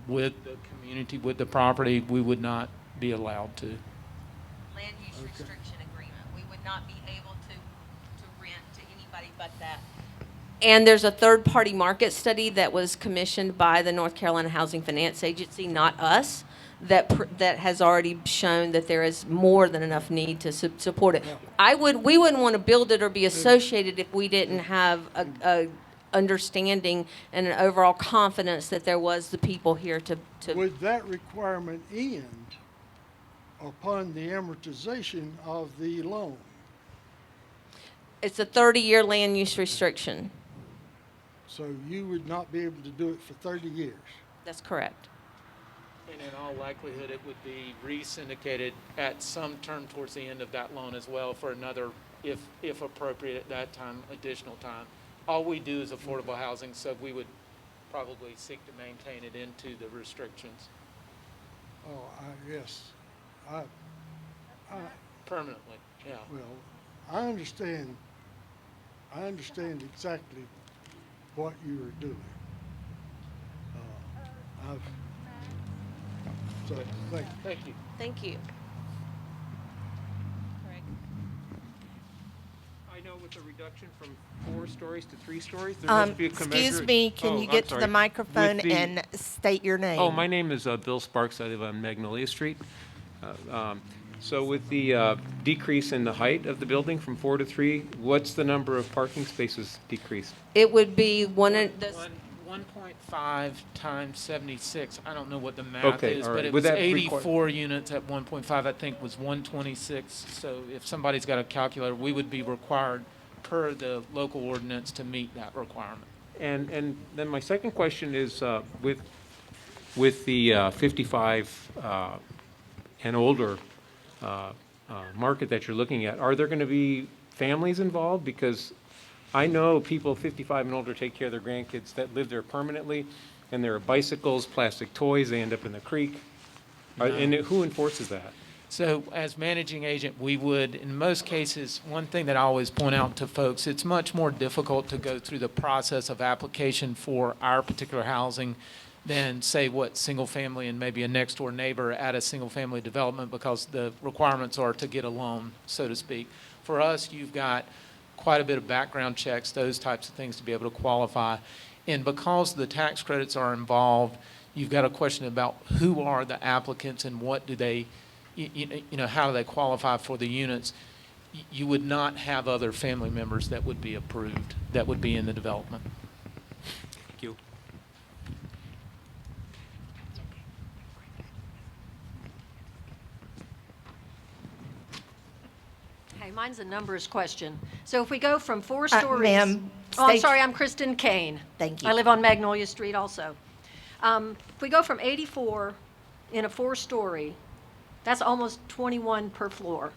with the community, with the property. We would not be allowed to. Land use restriction agreement. would not be able to rent to anybody but that. And there's a third-party market study that was commissioned by the North Carolina Housing Finance Agency, not us, that has already shown that there is more than enough need to support it. We wouldn't want to build it or be associated if we didn't have a understanding and an overall confidence that there was the people here to. Would that requirement end upon the amortization of the loan? It's a 30-year land use restriction. So you would not be able to do it for 30 years? That's correct. And in all likelihood, it would be re-syndicated at some term towards the end of that loan as well for another, if appropriate at that time, additional time. All we do is affordable housing, so we would probably seek to maintain it into the restrictions Oh, yes. I, permanently, yeah. well, I understand exactly what you are doing. So, thank you. Thank you. Thank you. I know with the reduction from 4 stories to 3 stories, there must be a Excuse commensurate. me, can Oh, you I'm get to the sorry. microphone With the- and state your name? Oh, my name is Bill Sparks. I live on Magnolia Street. So with the decrease in the height of the building from 4 to 3, what's the number of parking spaces decreased? It would be one of the. 1.5 times 76, I don't know what the math Okay, is, all but right. it Would was that 84 units at 1.5, I think was 126. So if somebody's got a calculator, we would be required per the local ordinance to meet that requirement. And then my second question is, with the 55 and older market that you're looking at, are there going to be families involved? Because I know people 55 and older take care of their grandkids that live there permanently, and there are bicycles, plastic toys, they end up in the creek. And who enforces that? So as managing agent, we would, in most cases, one thing that I always point out to folks, it's much more difficult to go through the process of application for our particular housing than, say, what single family and maybe a next door neighbor at a single family development, because the requirements are to get a loan, so to speak. For us, you've got quite a bit of background checks, those types of things to be able to qualify. And because the tax credits are involved, you've got a question about who are the applicants and what do they, how do they qualify for the units. You would not have other family members that would be approved, that would be in the development. Thank you. Hey, mine's a numbers question. So if we go from 4 Uh, stories. ma'am, Oh, I'm state- sorry, I'm Kristen Kane. Thank you. I live on Magnolia Street also. If we go from 84 in a 4-story, that's almost 21 per floor.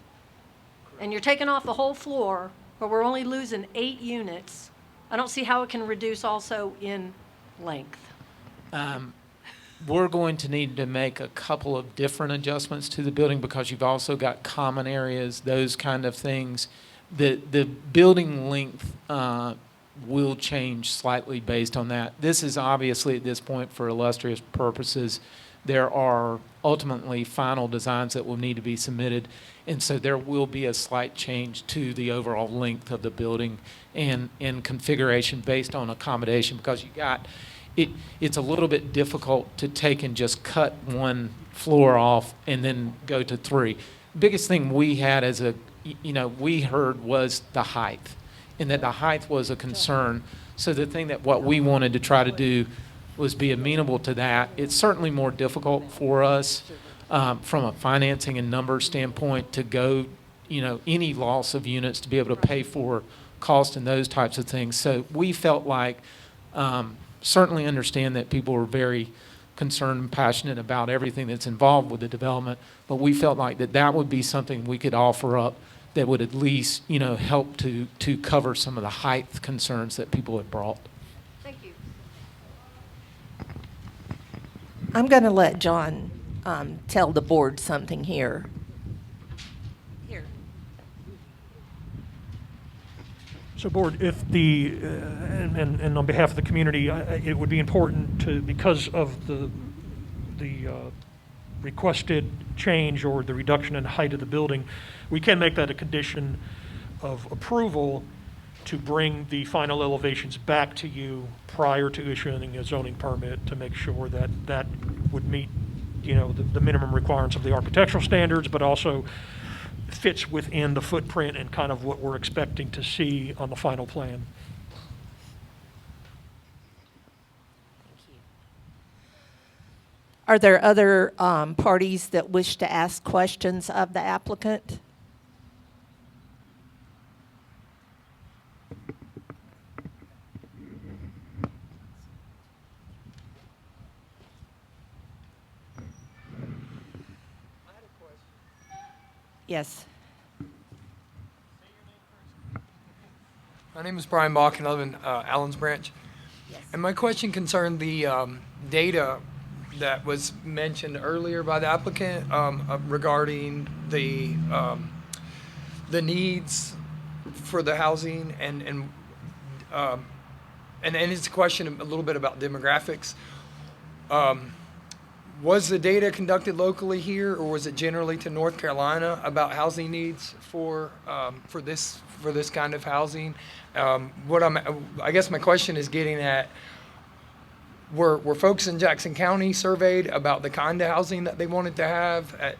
And you're taking off the whole floor, but we're only losing 8 units. I don't see how it can reduce also in length. We're going to need to make a couple of different adjustments to the building because you've also got common areas, those kind of things. The building length will change slightly based on that. This is obviously at this point for illustrious purposes. There are ultimately final designs that will need to be submitted, and so there will be a slight change to the overall length of the building and configuration based on accommodation, because you got it's a little bit difficult to take and just cut one floor off and then go to 3. Biggest thing we had as we heard was the height, and that the height was a concern. So the thing that what we wanted to try to do was be amenable to that. It's certainly more difficult for us from a financing and numbers standpoint to go, any loss of units to be able to pay for cost and those types of things. So we felt like, certainly understand that people were very concerned and passionate about everything that's involved with the development, but we felt like that would be something we could offer up that would at least, help to cover some of the height concerns that people had brought. Thank you. I'm going to let John tell the board something here. Here. So Board, if and on behalf of the community, it would be important to, because of the requested change or the reduction in height of the building, we can make that a condition of approval to bring the final elevations back to you prior to issuing a zoning permit to make sure that that would meet, the minimum requirements of the architectural standards, but also fits within the footprint and kind of what we're expecting to see on the final plan. Are there other parties that wish to ask questions of the applicant? Yes. My name is Brian Bach, and I live in Allens Branch. Yes. And my question concerned the data that was mentioned earlier by the applicant regarding the needs for the housing and it's a question a little bit about demographics. Was the data conducted locally here, or was it generally to North Carolina about housing needs for this kind of housing? I guess my question is getting at, were folks in Jackson County surveyed about the kind of housing that they wanted to have?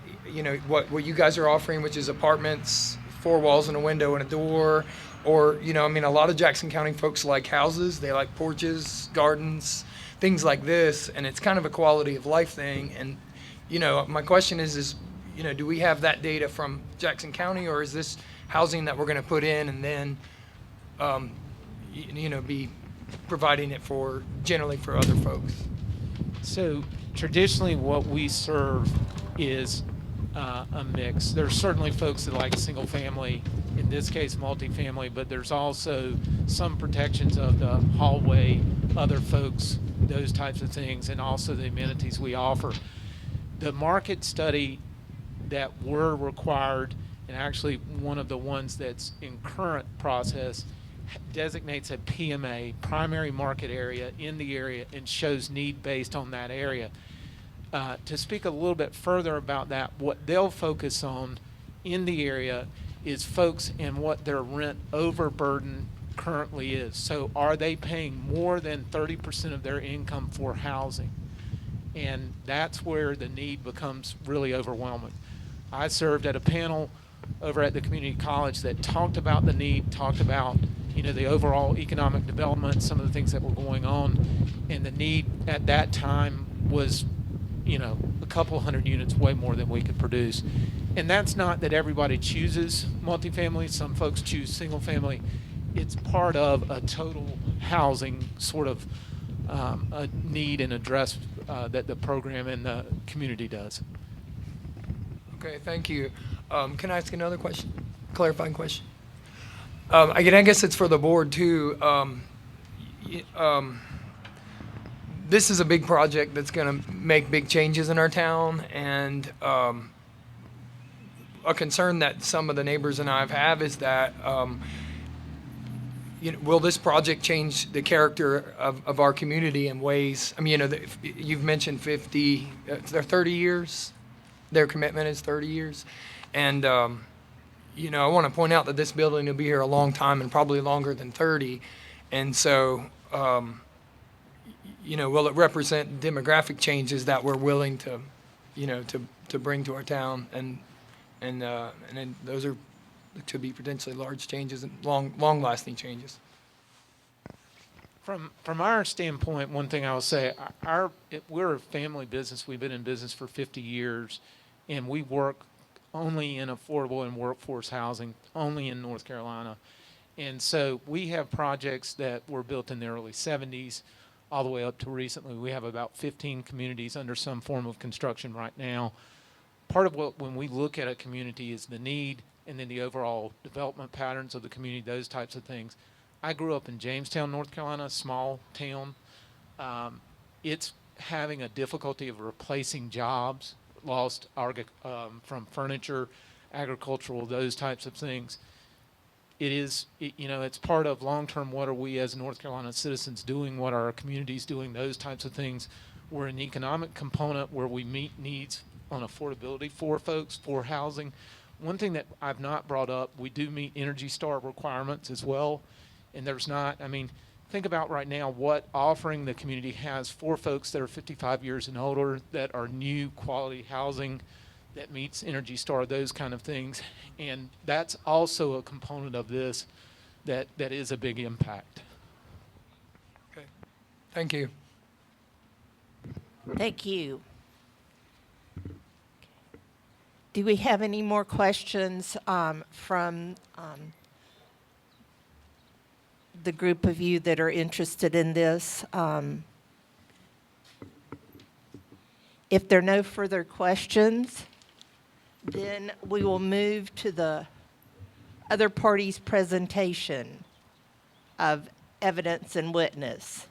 What you guys are offering, which is apartments, 4 walls and a window and a door, or a lot of Jackson County folks like houses. They like porches, gardens, things like this, and it's kind of a quality of life thing. And my question is do we have that data from Jackson County, or is this housing that we're going to put in and then be providing it generally for other folks? So traditionally what we serve is a mix. There's certainly folks that like single family, in this case multifamily, but there's also some protections of the hallway, other folks, those types of things, and also the amenities we offer. The market study that we're required, and actually one of the ones that's in current process, designates a PMA, primary market area, in the area and shows need based on that area. To speak a little bit further about that, what they'll focus on in the area is folks and what their rent overburden currently is. So are they paying more than 30% of their income for housing? And that's where the need becomes really overwhelming. I served at a panel over at the community college that talked about the need, talked about the overall economic development, some of the things that were going on, and the need at that time was a couple hundred units, way more than we could produce. And that's not that everybody chooses multifamily. Some folks choose single family. It's part of a total housing sort of a need and address that the program and the community does. Okay, thank you. Can I ask another question? Clarifying question? I guess it's for the board too. This is a big project that's going to make big changes in our town, and a concern that some of the neighbors and I have is that will this project change the character of our community in ways? You've mentioned 30 years. Their commitment is 30 years. And, I want to point out that this building will be here a long time, and probably longer than 30. And so, will it represent demographic changes that we're willing to, to bring to our town? And then those are to be potentially large changes and long-lasting changes. From our standpoint, one thing I will say, we're a family business. We've been in business for 50 years, and we work only in affordable and workforce housing, only in North Carolina. And so we have projects that were built in the early 70s all the way up to recently. We have about 15 communities under some form of construction right now. Part of when we look at a community is the need, and then the overall development patterns of the community, those types of things. I grew up in Jamestown, North Carolina, a small town. It's having a difficulty of replacing jobs, lost from furniture, agricultural, those types of things. It's part of long-term what are we as North Carolina citizens doing, what are our communities doing, those types of things. We're an economic component where we meet needs on affordability for folks, for housing. One thing that I've not brought up, we do meet Energy Star requirements as well. And there's not, I mean, think about right now what offering the community has for folks that are 55 years and older, that are new quality housing that meets Energy Star, those kind of things. And that's also a component of this that is a big impact. Okay. Thank you. Thank you. Do we have any more questions from the group of you that are interested in this? If there are no further questions, then we will move to the other party's presentation of evidence and witness.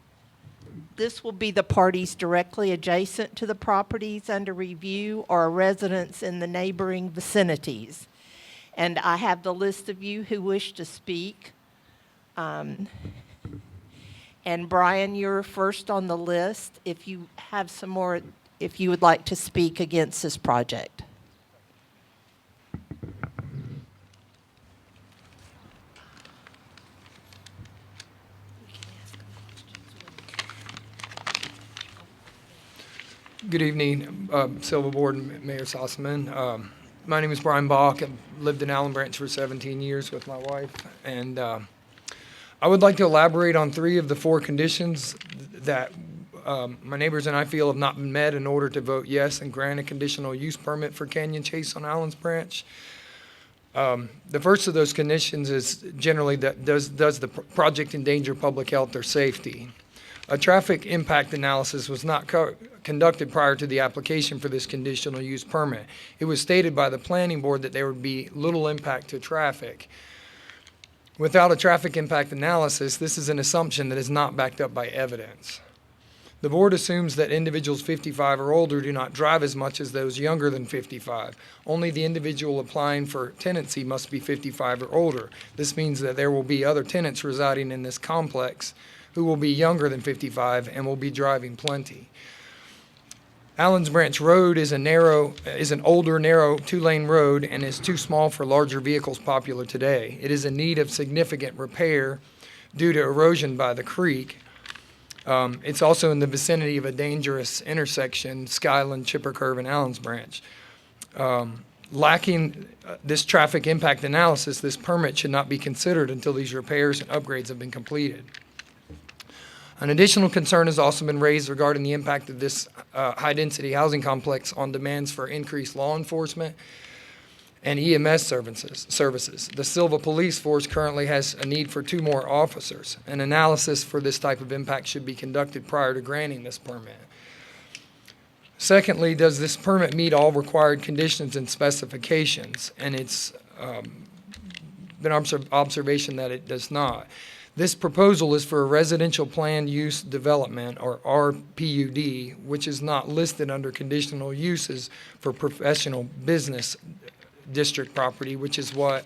This will be the parties directly adjacent to the properties under review or residents in the neighboring vicinities. And I have the list of you who wish to speak. And Brian, you're first on the list if you have some more, if you would like to speak against this project. Good evening, Sylva Board and Mayor Sossaman. My name is Brian Bach. I've lived in Allen Branch for 17 years with my wife, and I would like to elaborate on 3 of the 4 conditions that my neighbors and I feel have not been met in order to vote yes and grant a conditional use permit for Canyon Chase on Allen's Branch. The first of those conditions is generally that does the project endanger public health or safety? A traffic impact analysis was not conducted prior to the application for this conditional use permit. It was stated by the planning board that there would be little impact to traffic. Without a traffic impact analysis, this is an assumption that is not backed up by evidence. The board assumes that individuals 55 or older do not drive as much as those younger than 55. Only the individual applying for tenancy must be 55 or older. This means that there will be other tenants residing in this complex who will be younger than 55 and will be driving plenty. Allen's Branch Road is an older, narrow 2-lane road and is too small for larger vehicles popular today. It is in need of significant repair due to erosion by the creek. It's also in the vicinity of a dangerous intersection, Skyland, Chipper Curve, and Allen's Branch. Lacking this traffic impact analysis, this permit should not be considered until these repairs and upgrades have been completed. An additional concern has also been raised regarding the impact of this high-density housing complex on demands for increased law enforcement and EMS services. The Sylva Police Force currently has a need for 2 more officers. An analysis for this type of impact should be conducted prior to granting this permit. Secondly, does this permit meet all required conditions and specifications? And it's been observation that it does not. This proposal is for a residential planned use development, or RPUD, which is not listed under conditional uses for professional business district property, which is what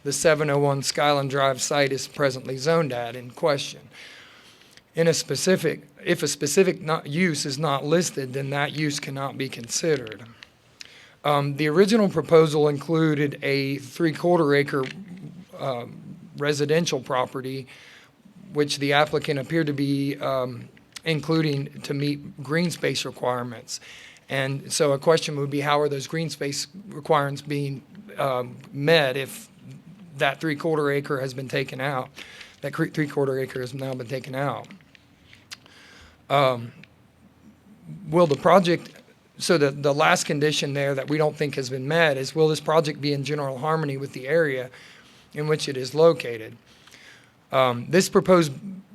the 701 Skyland Drive site is presently zoned at in question. If a specific use is not listed, then that use cannot be considered. The original proposal included a 3/4 acre residential property, which the applicant appeared to be including to meet green space requirements. And so a question would be, how are those green space requirements being met if that 3/4 acre has been taken out? That 3/4 acre has now been taken out. Will the project, so the last condition there that we don't think has been met is, will this project be in general harmony with the area in which it is located? This proposed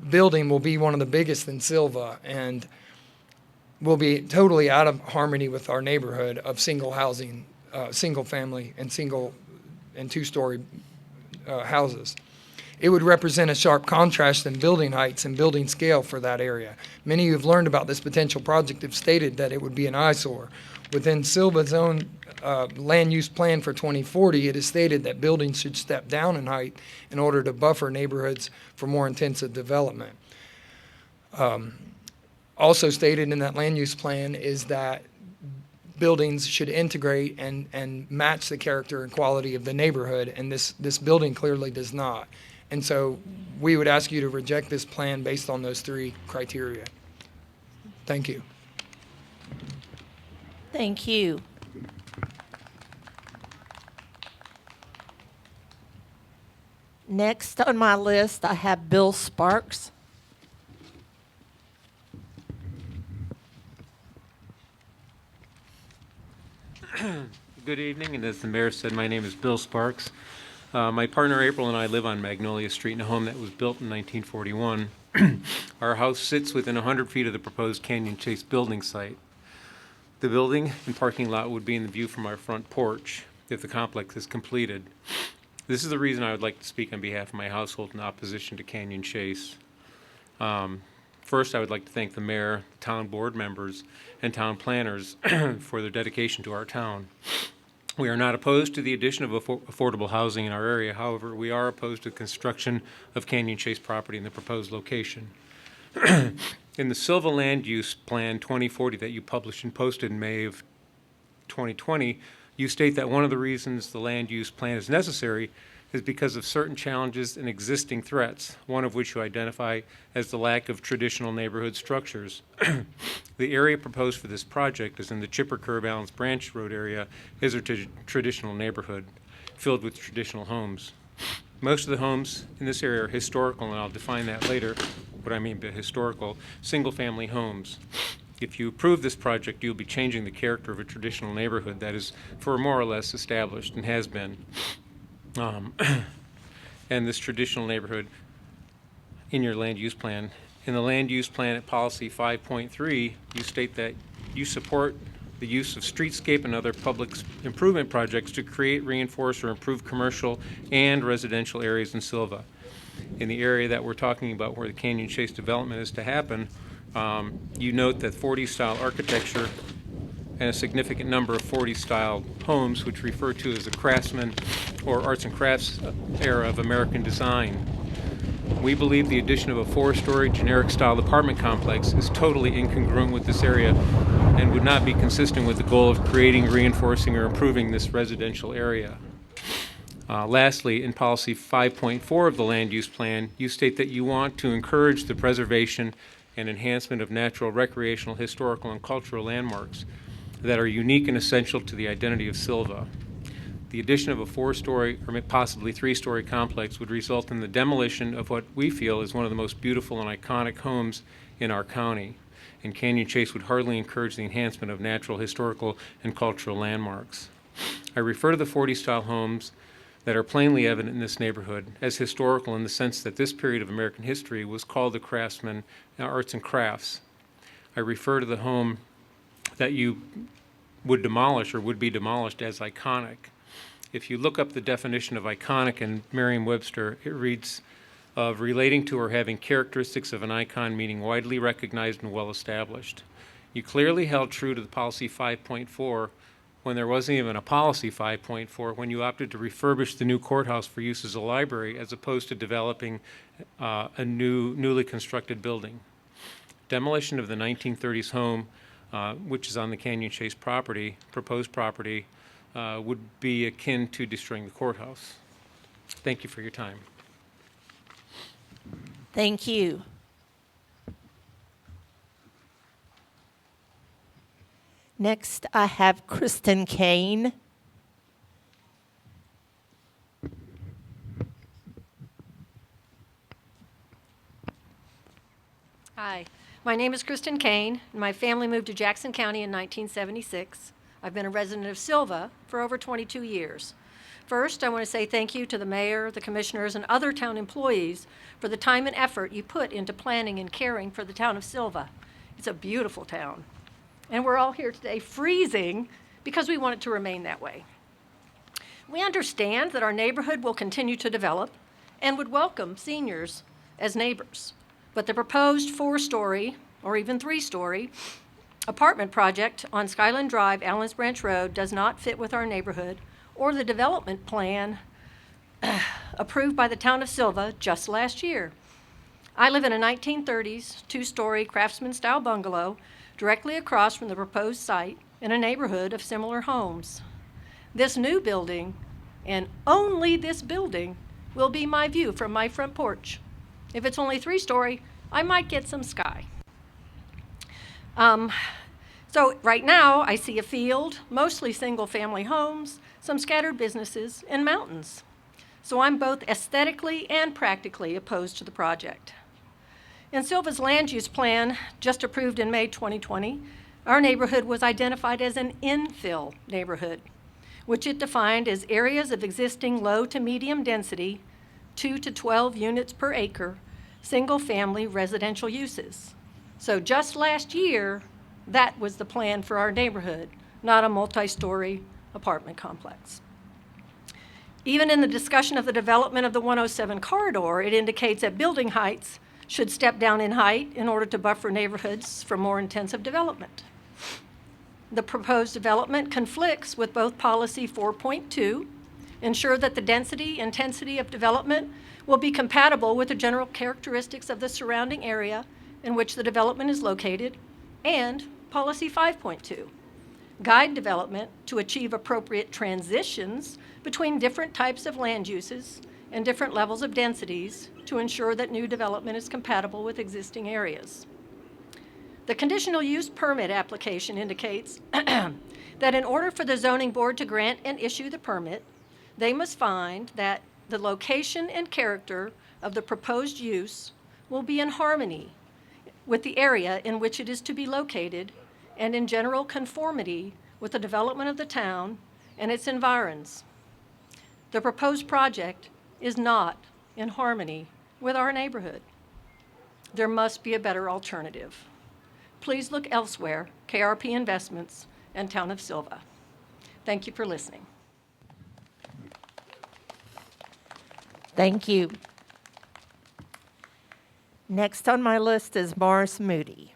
building will be one of the biggest in Sylva and will be totally out of harmony with our neighborhood of single housing, single family and 2-story houses. It would represent a sharp contrast in building heights and building scale for that area. Many who have learned about this potential project have stated that it would be an eyesore. Within Sylva's own land use plan for 2040, it is stated that buildings should step down in height in order to buffer neighborhoods for more intensive development. Also stated in that land use plan is that buildings should integrate and match the character and quality of the neighborhood, and this building clearly does not. And so we would ask you to reject this plan based on those three criteria. Thank you. Thank you. Next on my list, I have Bill Sparks. Good evening, and as the mayor said, my name is Bill Sparks. My partner April and I live on Magnolia Street in a home that was built in 1941. Our house sits within 100 feet of the proposed Canyon Chase building site. The building and parking lot would be in the view from our front porch if the complex is completed. This is the reason I would like to speak on behalf of my household in opposition to Canyon Chase. First, I would like to thank the mayor, the town board members, and town planners for their dedication to our town. We are not opposed to the addition of affordable housing in our area. However, we are opposed to the construction of Canyon Chase property in the proposed location. In the Sylva Land Use Plan 2040 that you published and posted in May of 2020, you state that one of the reasons the land use plan is necessary is because of certain challenges and existing threats, one of which you identify as the lack of traditional neighborhood structures. The area proposed for this project is in the Chipper Curve Allen's Branch Road area, is a traditional neighborhood filled with traditional homes. Most of the homes in this area are historical, and I'll define that later, what I mean by historical, single-family homes. If you approve this project, you'll be changing the character of a traditional neighborhood that is for more or less established and has been. And this traditional neighborhood in your land use plan. In the land use plan at policy 5.3, you state that you support the use of streetscape and other public improvement projects to create, reinforce, or improve commercial and residential areas in Sylva. In the area that we're talking about where the Canyon Chase development is to happen, you note that 40s style architecture and a significant number of 40s style homes, which refer to as the craftsman or arts and crafts era of American design. We believe the addition of a 4-story generic style apartment complex is totally incongruent with this area and would not be consistent with the goal of creating, reinforcing, or improving this residential area. Lastly, in policy 5.4 of the land use plan, you state that you want to encourage the preservation and enhancement of natural, recreational, historical, and cultural landmarks that are unique and essential to the identity of Sylva. The addition of a 4-story or possibly 3-story complex would result in the demolition of what we feel is one of the most beautiful and iconic homes in our county, and Canyon Chase would hardly encourage the enhancement of natural, historical, and cultural landmarks. I refer to the 40-style homes that are plainly evident in this neighborhood as historical in the sense that this period of American history was called the craftsman arts and crafts. I refer to the home that you would demolish or would be demolished as iconic. If you look up the definition of iconic in Merriam-Webster, it reads of relating to or having characteristics of an icon, meaning widely recognized and well established. You clearly held true to the policy 5.4 when there wasn't even a policy 5.4, when you opted to refurbish the new courthouse for use as a library as opposed to developing a newly constructed building. Demolition of the 1930s home, which is on the Canyon Chase property, proposed property, would be akin to destroying the courthouse. Thank you for your time. Thank you. Next, I have Kristen Kane. Hi, my name is Kristen Kane, and my family moved to Jackson County in 1976. I've been a resident of Sylva for over 22 years. First, I want to say thank you to the mayor, the commissioners, and other town employees for the time and effort you put into planning and caring for the town of Sylva. It's a beautiful town. And we're all here today freezing because we want it to remain that way. We understand that our neighborhood will continue to develop and would welcome seniors as neighbors. But the proposed 4-story or even 3-story apartment project on Skyland Drive, Allen's Branch Road, does not fit with our neighborhood or the development plan approved by the town of Sylva just last year. I live in a 1930s 2-story craftsman-style bungalow directly across from the proposed site in a neighborhood of similar homes. This new building, and only this building, will be my view from my front porch. If it's only 3-story, I might get some sky. So right now, I see a field, mostly single-family homes, some scattered businesses, and mountains. So I'm both aesthetically and practically opposed to the project. In Sylva's land use plan, just approved in May 2020, our neighborhood was identified as an infill neighborhood, which it defined as areas of existing low to medium density, 2 to 12 units per acre, single-family residential uses. So just last year, that was the plan for our neighborhood, not a multi-story apartment complex. Even in the discussion of the development of the 107 corridor, it indicates that building heights should step down in height in order to buffer neighborhoods from more intensive development. The proposed development conflicts with both policy 4.2, ensure that the density, intensity of development will be compatible with the general characteristics of the surrounding area in which the development is located, and policy 5.2, guide development to achieve appropriate transitions between different types of land uses and different levels of densities to ensure that new development is compatible with existing areas. The conditional use permit application indicates that in order for the zoning board to grant and issue the permit, they must find that the location and character of the proposed use will be in harmony with the area in which it is to be located and in general conformity with the development of the town and its environs. The proposed project is not in harmony with our neighborhood. There must be a better alternative. Please look elsewhere, KRP Investments and Town of Sylva. Thank you for listening. Thank you. Next on my list is Morris Moody.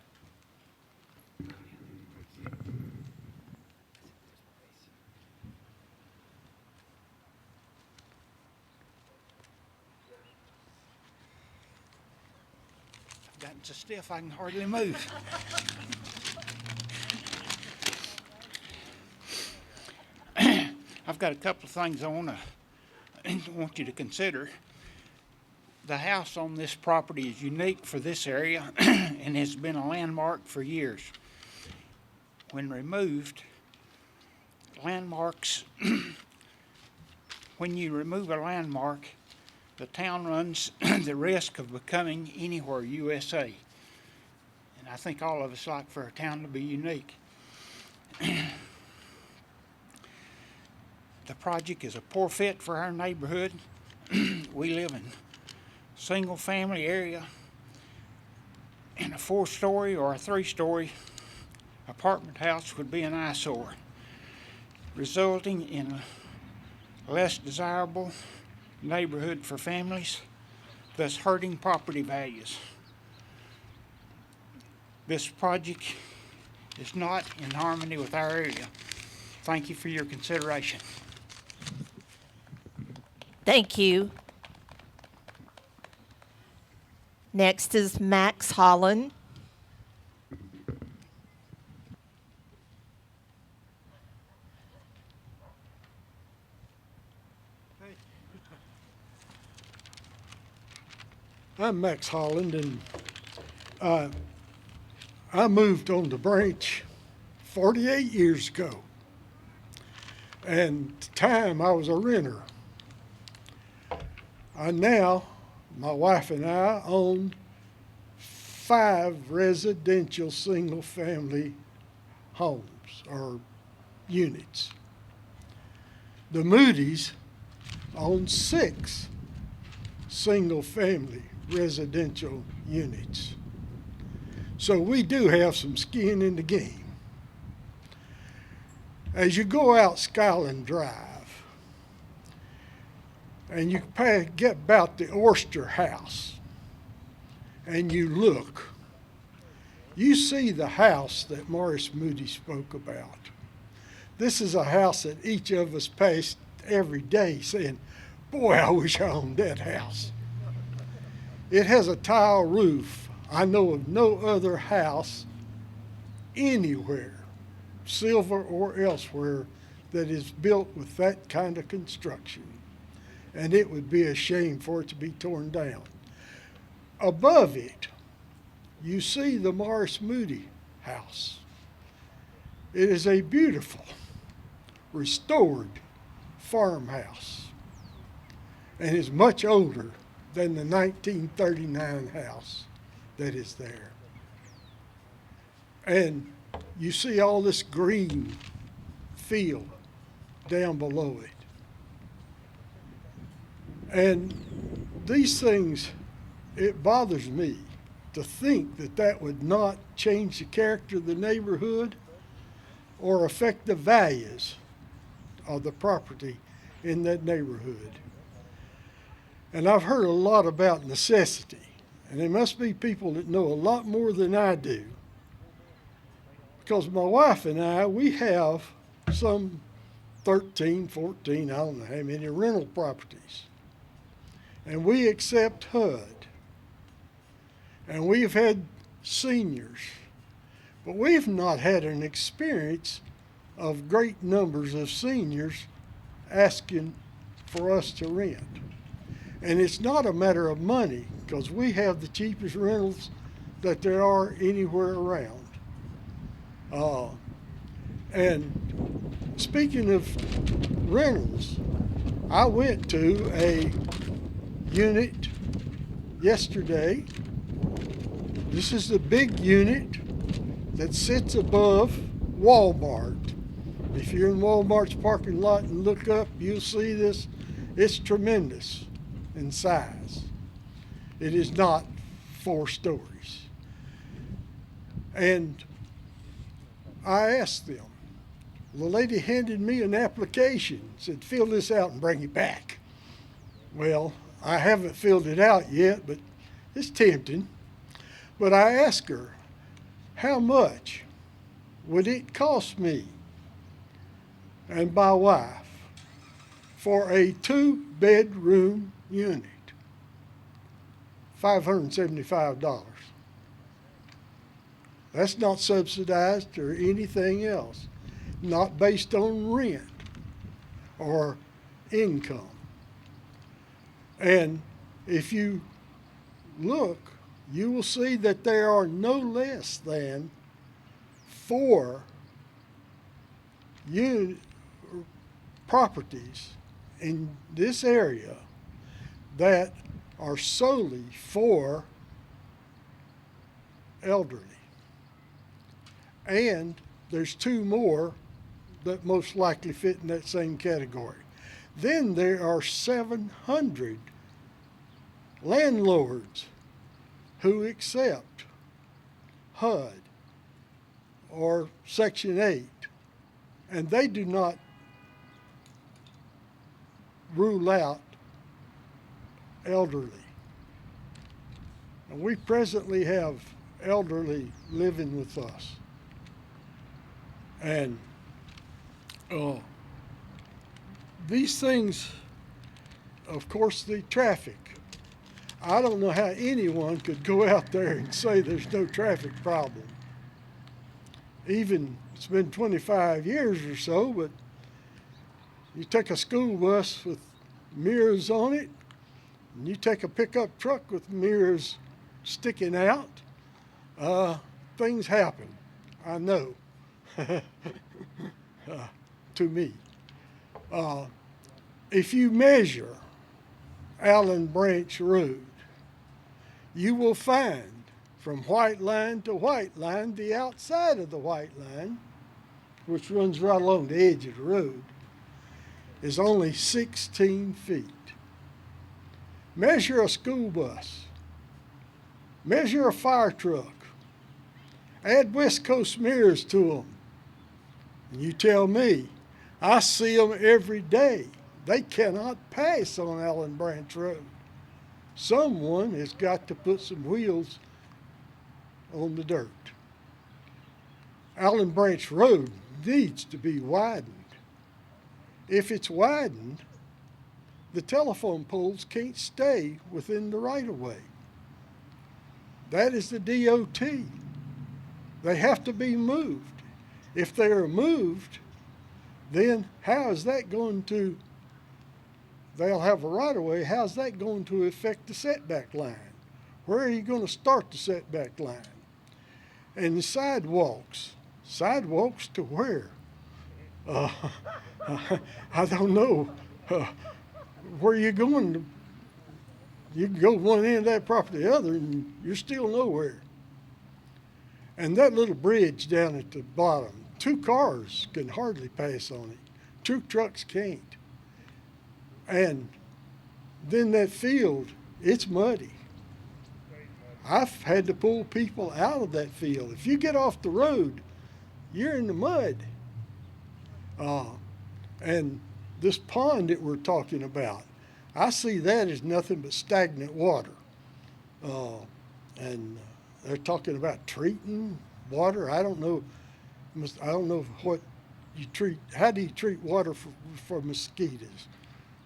I've gotten so stiff I can hardly move. I've got a couple of things I want you to consider. The house on this property is unique for this area and has been a landmark for years. When removed, landmarks, when you remove a landmark, the town runs the risk of becoming anywhere USA. And I think all of us like for a town to be unique. The project is a poor fit for our neighborhood. We live in single family area, and a 4-story or a 3-story apartment house would be an eyesore, resulting in a less desirable neighborhood for families, thus hurting property values. This project is not in harmony with our area. Thank you for your consideration. Thank you. Next is Max Holland. I'm Max Holland, and I moved on the branch 48 years ago. And at the time, I was a renter. Now, my wife and I own 5 residential single-family homes or units. The Moody's own 6 single-family residential units. So we do have some skin in the game. As you go out Skyland Drive, and you get about the Oyster House, and you look, you see the house that Morris Moody spoke about. This is a house that each of us passed every day saying, boy, I wish I owned that house. It has a tile roof. I know of no other house anywhere Sylva or elsewhere that is built with that kind of construction. And it would be a shame for it to be torn down. Above it, you see the Morris Moody house. It is a beautiful, restored farmhouse and is much older than the 1939 house that is there. And you see all this green field down below it. And these things, it bothers me to think that that would not change the character of the neighborhood or affect the values of the property in that neighborhood. And I've heard a lot about necessity, and there must be people that know a lot more than I do. Because my wife and I, we have some 13, 14, I don't know how many rental properties. And we accept HUD. And we've had seniors. But we've not had an experience of great numbers of seniors asking for us to rent. And it's not a matter of money, because we have the cheapest rentals that there are anywhere around. And speaking of rentals, I went to a unit yesterday. This is the big unit that sits above Walmart. If you're in Walmart's parking lot and look up, you'll see this. It's tremendous in size. It is not 4 stories. And I asked them. The lady handed me an application, said, fill this out and bring it back. Well, I haven't filled it out yet, but it's tempting. But I asked her, how much would it cost me and my wife for a 2-bedroom unit? $575. That's not subsidized or anything else, not based on rent or income. And if you look, you will see that there are no less than 4 properties in this area that are solely for elderly. And there's 2 more that most likely fit in that same category. Then there are 700 landlords who accept HUD or Section 8, and they do not rule out elderly. And we presently have elderly living with us. And these things, of course, the traffic. I don't know how anyone could go out there and say there's no traffic problem. Even, it's been 25 years or so, but you take a school bus with mirrors on it, and you take a pickup truck with mirrors sticking out, things happen, I know, to me. If you measure Allen Branch Road, you will find from white line to white line, the outside of the white line, which runs right along the edge of the road, is only 16 feet. Measure a school bus. Measure a fire truck. Add West Coast mirrors to them. And you tell me, I see them every day. They cannot pass on Allen Branch Road. Someone has got to put some wheels on the dirt. Allen Branch Road needs to be widened. If it's widened, the telephone poles can't stay within the right-of-way. That is the DOT. They have to be moved. If they are moved, then how is that going to, they'll have a right of way, how's that going to affect the setback line? Where are you going to start the setback line? And the sidewalks to where? I don't know. Where you going to, you can go one end of that property to the other and you're still nowhere. And that little bridge down at the bottom, 2 cars can hardly pass on it. 2 trucks can't. And then that field, it's muddy. I've had to pull people out of that field. If you get off the road, you're in the mud. And this pond that we're talking about, I see that as nothing but stagnant water. And they're talking about treating water. I don't know what you treat. How do you treat water for mosquitoes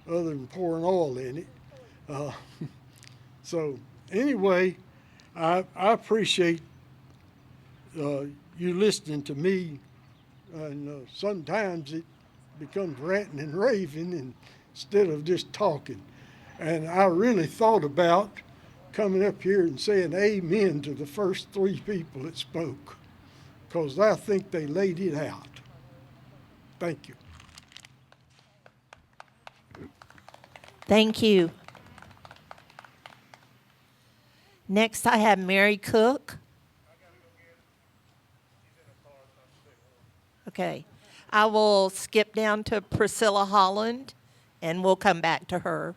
other than pouring oil in it? So anyway, I appreciate you listening to me, and sometimes it becomes ranting and raving instead of just talking. And I really thought about coming up here and saying amen to the first 3 people that spoke, because I think they laid it out. Thank you. Thank you. Next, I have Mary Cook. Okay. I will skip down to Priscilla Holland, and we'll come back to her.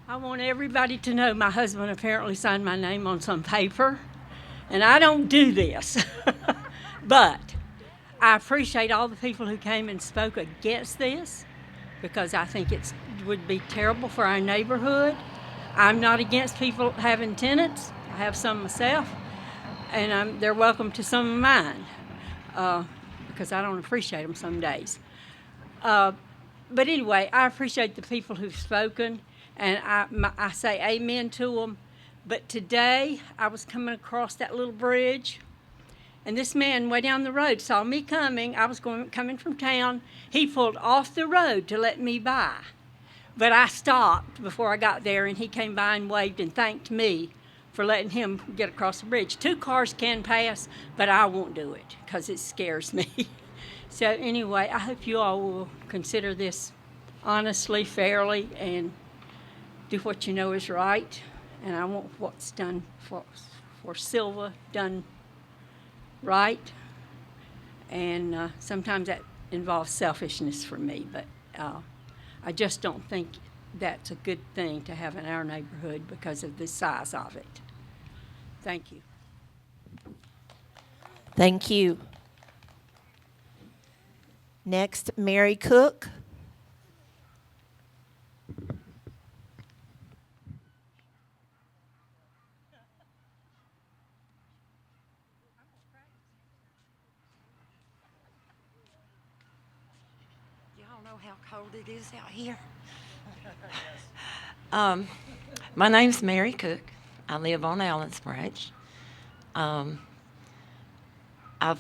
I want everybody to know my husband apparently signed my name on some paper, and I don't do this. But I appreciate all the people who came and spoke against this, because I think it would be terrible for our neighborhood. I'm not against people having tenants. I have some myself, and they're welcome to some of mine, because I don't appreciate them some days. But anyway, I appreciate the people who've spoken, and I say amen to them. But today, I was coming across that little bridge, and this man way down the road saw me coming. I was coming from town. He pulled off the road to let me by. But I stopped before I got there, and he came by and waved and thanked me for letting him get across the bridge. 2 cars can pass, but I won't do it because it scares me. So anyway, I hope you all will consider this honestly, fairly, and do what you know is right. And I want what's done for Sylva done right. And sometimes that involves selfishness for me, but I just don't think that's a good thing to have in our neighborhood because of the size of it. Thank you. Thank you. Next, Mary Cook. Y'all know how cold it is out here? My name's Mary Cook. I live on Allen's Branch. I've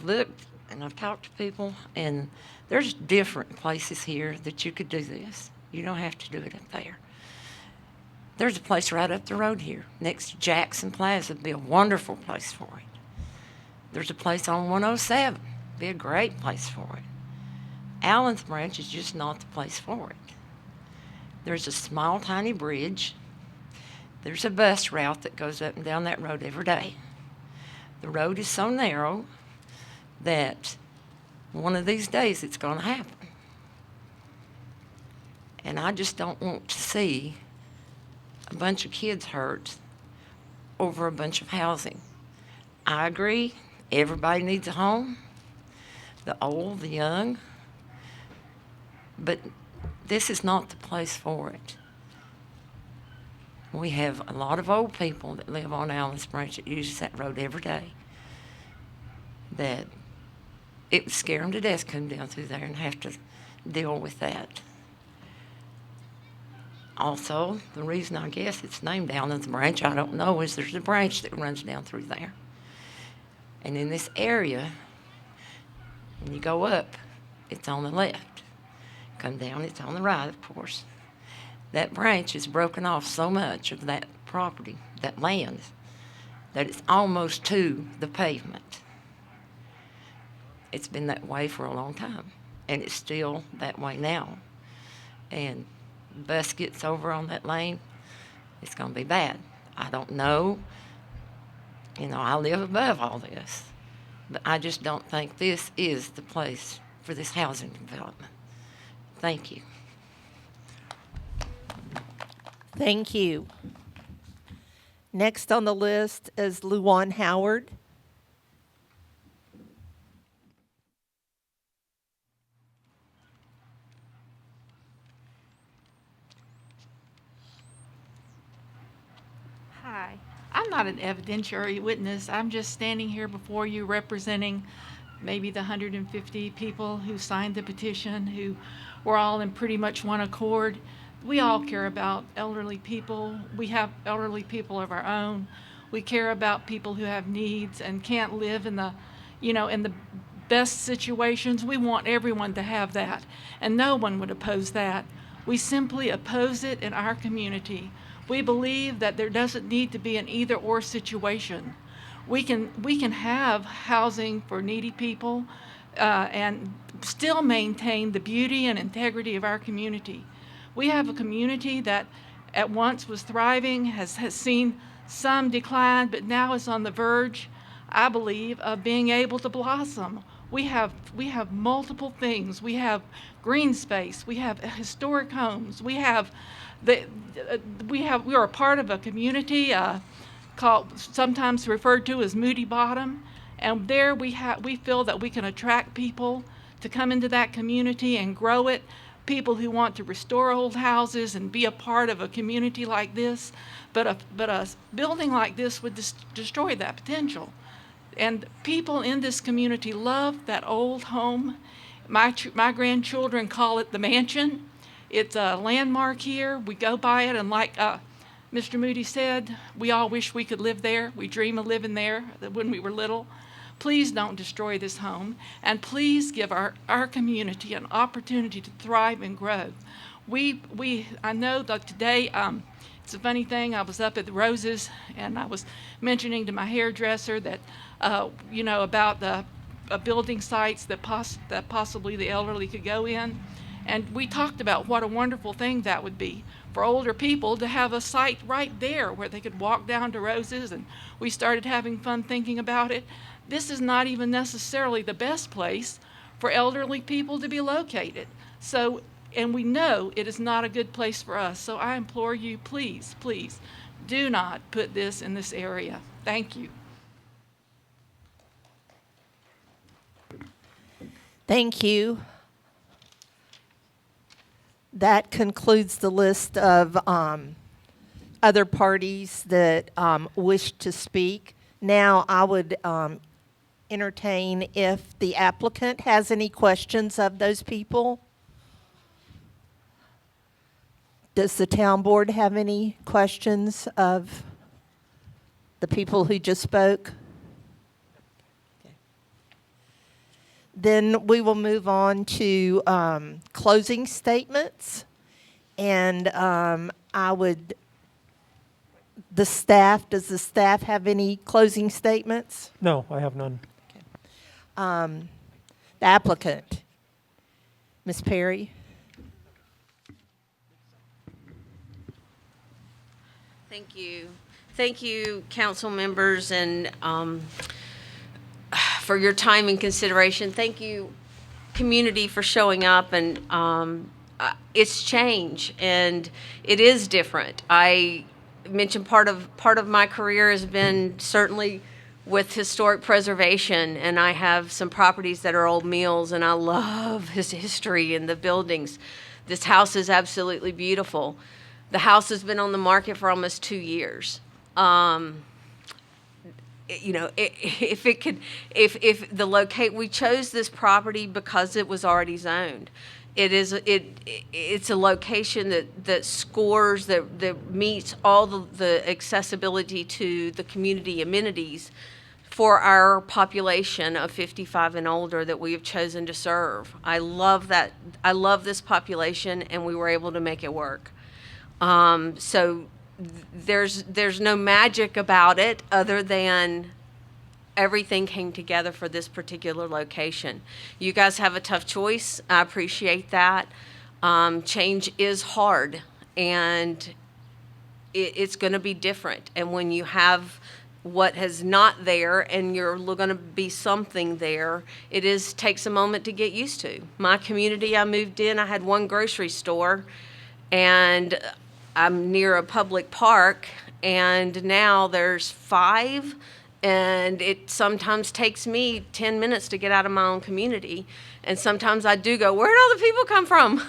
looked and I've talked to people, and there's different places here that you could do this. You don't have to do it up there. There's a place right up the road here, next to Jackson Plaza. It'd be a wonderful place for it. There's a place on 107. Be a great place for it. Allen's Branch is just not the place for it. There's a small, tiny bridge. There's a bus route that goes up and down that road every day. The road is so narrow that one of these days it's going to happen. And I just don't want to see a bunch of kids hurt over a bunch of housing. I agree, everybody needs a home, the old, the young, but this is not the place for it. We have a lot of old people that live on Allen's Branch that use that road every day, that it would scare them to death coming down through there and have to deal with that. Also, the reason I guess it's named down as a branch, I don't know, is there's a branch that runs down through there. And in this area, when you go up, it's on the left. Come down, it's on the right, of course. That branch is broken off so much of that property, that land, that it's almost to the pavement. It's been that way for a long time, and it's still that way now. And bus gets over on that lane, it's going to be bad. I don't know. You know, I live above all this, but I just don't think this is the place for this housing development. Thank you. Thank you. Next on the list is Luwan Howard. Hi. I'm not an evidentiary witness. I'm just standing here before you representing maybe the 150 people who signed the petition, who were all in pretty much one accord. We all care about elderly people. We have elderly people of our own. We care about people who have needs and can't live in the, in the best situations. We want everyone to have that, and no one would oppose that. We simply oppose it in our community. We believe that there doesn't need to be an either-or situation. We can have housing for needy people and still maintain the beauty and integrity of our community. We have a community that at once was thriving, has seen some decline, but now is on the verge, I believe, of being able to blossom. We have multiple things. We have green space. We have historic homes. We are a part of a community called, sometimes referred to as Moody Bottom, and there we feel that we can attract people to come into that community and grow it. People who want to restore old houses and be a part of a community like this, but a building like this would destroy that potential. And people in this community love that old home. My grandchildren call it the mansion. It's a landmark here. We go by it, and like Mr. Moody said, we all wish we could live there. We dream of living there when we were little. Please don't destroy this home, and please give our community an opportunity to thrive and grow. I know that today, it's a funny thing, I was up at the Roses, and I was mentioning to my hairdresser that, about the building sites that possibly the elderly could go in. And we talked about what a wonderful thing that would be for older people to have a site right there where they could walk down to Roses, and we started having fun thinking about it. This is not even necessarily the best place for elderly people to be located. So, and we know it is not a good place for us. So I implore you, please, please, do not put this in this area. Thank you. Thank you. That concludes the list of other parties that wish to speak. Now I would entertain if the applicant has any questions of those people. Does the town board have any questions of the people who just spoke? Okay. Then we will move on to closing statements. And does the staff have any closing statements? No, I have none. The applicant, Ms. Perry. Thank you. Thank you, council members, and for your time and consideration. Thank you, community, for showing up. And it's change, and it is different. I mentioned part of my career has been certainly with historic preservation, and I have some properties that are old mills, and I love his history and the buildings. This house is absolutely beautiful. The house has been on the market for almost 2 years. We chose this property because it was already zoned. it's a location that scores, that meets all the accessibility to the community amenities for our population of 55 and older that we have chosen to serve. I love that. I love this population, and we were able to make it work. So there's no magic about it other than everything came together for this particular location. You guys have a tough choice. I appreciate that. Change is hard, and it's going to be different. And when you have what is not there and you're going to be something there, takes a moment to get used to. My community, I moved in, I had one grocery store, and I'm near a public park, and now there's 5, and it sometimes takes me 10 minutes to get out of my own community. And sometimes I do go, where did all the people come from?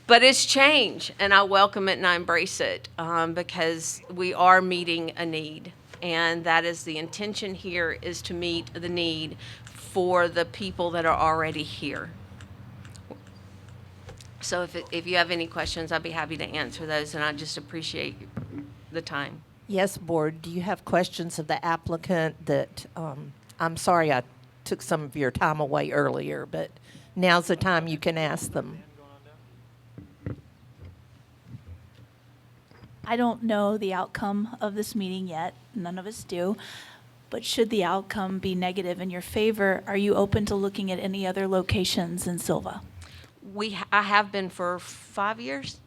But it's change, and I welcome it and I embrace it because we are meeting a need. And that is the intention here, is to meet the need for the people that are already here. So if you have any questions, I'd be happy to answer those, and I just appreciate the time. Yes, Board, do you have questions of the applicant that, I'm sorry I took some of your time away earlier, but now's the time you can ask them. I don't know the outcome of this meeting yet. None of us do. But should the outcome be negative in your favor, are you open to looking at any other locations in Sylva? I have been for 5 years.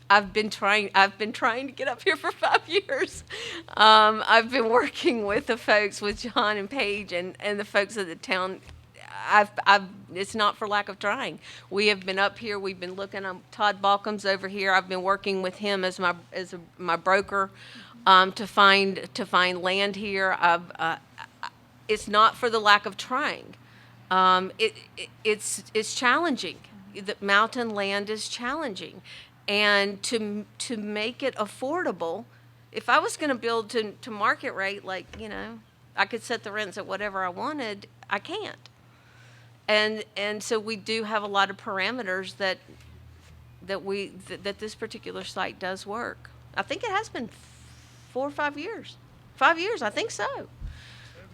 I've been trying to get up here for 5 years. I've been working with the folks, with John and Paige and the folks of the town. It's not for lack of trying. We have been up here. We've been looking. Todd Balcom's over here. I've been working with him as my broker to find land here. It's not for the lack of trying. It's challenging. The mountain land is challenging, and to make it affordable. If I was going to build to market rate, I could set the rents at whatever I wanted. I can't. And so we do have a lot of parameters that this particular site does work. I think it has been 4 or 5 years. 5 years, I think so. Maybe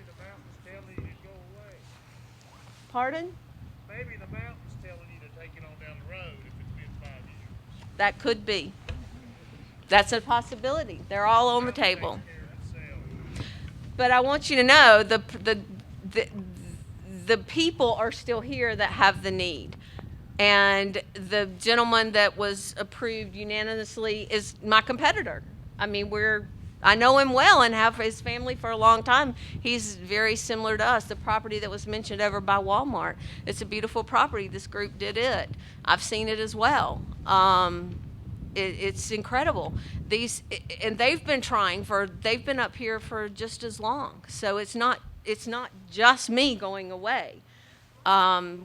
the mountain's telling you to go away. Pardon? Maybe the mountain's telling you to take it on down the road if it's been 5 years. That could be. That's a possibility. They're all on the table. But I want you to know the people are still here that have the need. And the gentleman that was approved unanimously is my competitor. I mean, I know him well and have his family for a long time. He's very similar to us. The property that was mentioned over by Walmart, it's a beautiful property. This group did it. I've seen it as well. It's incredible. And they've been up here for just as long. So it's not just me going away.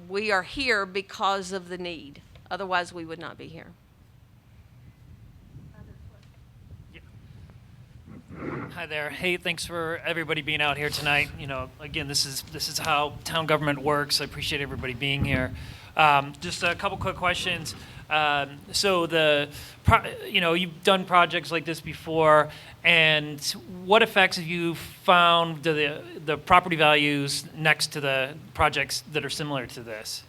We are here because of the need. Otherwise, we would not be here. Hi there. Hey, thanks for everybody being out here tonight. Again, this is how town government works. I appreciate everybody being here. Just a couple quick questions. So you've done projects like this before, and what effects have you found the property values next to the projects that are similar to this?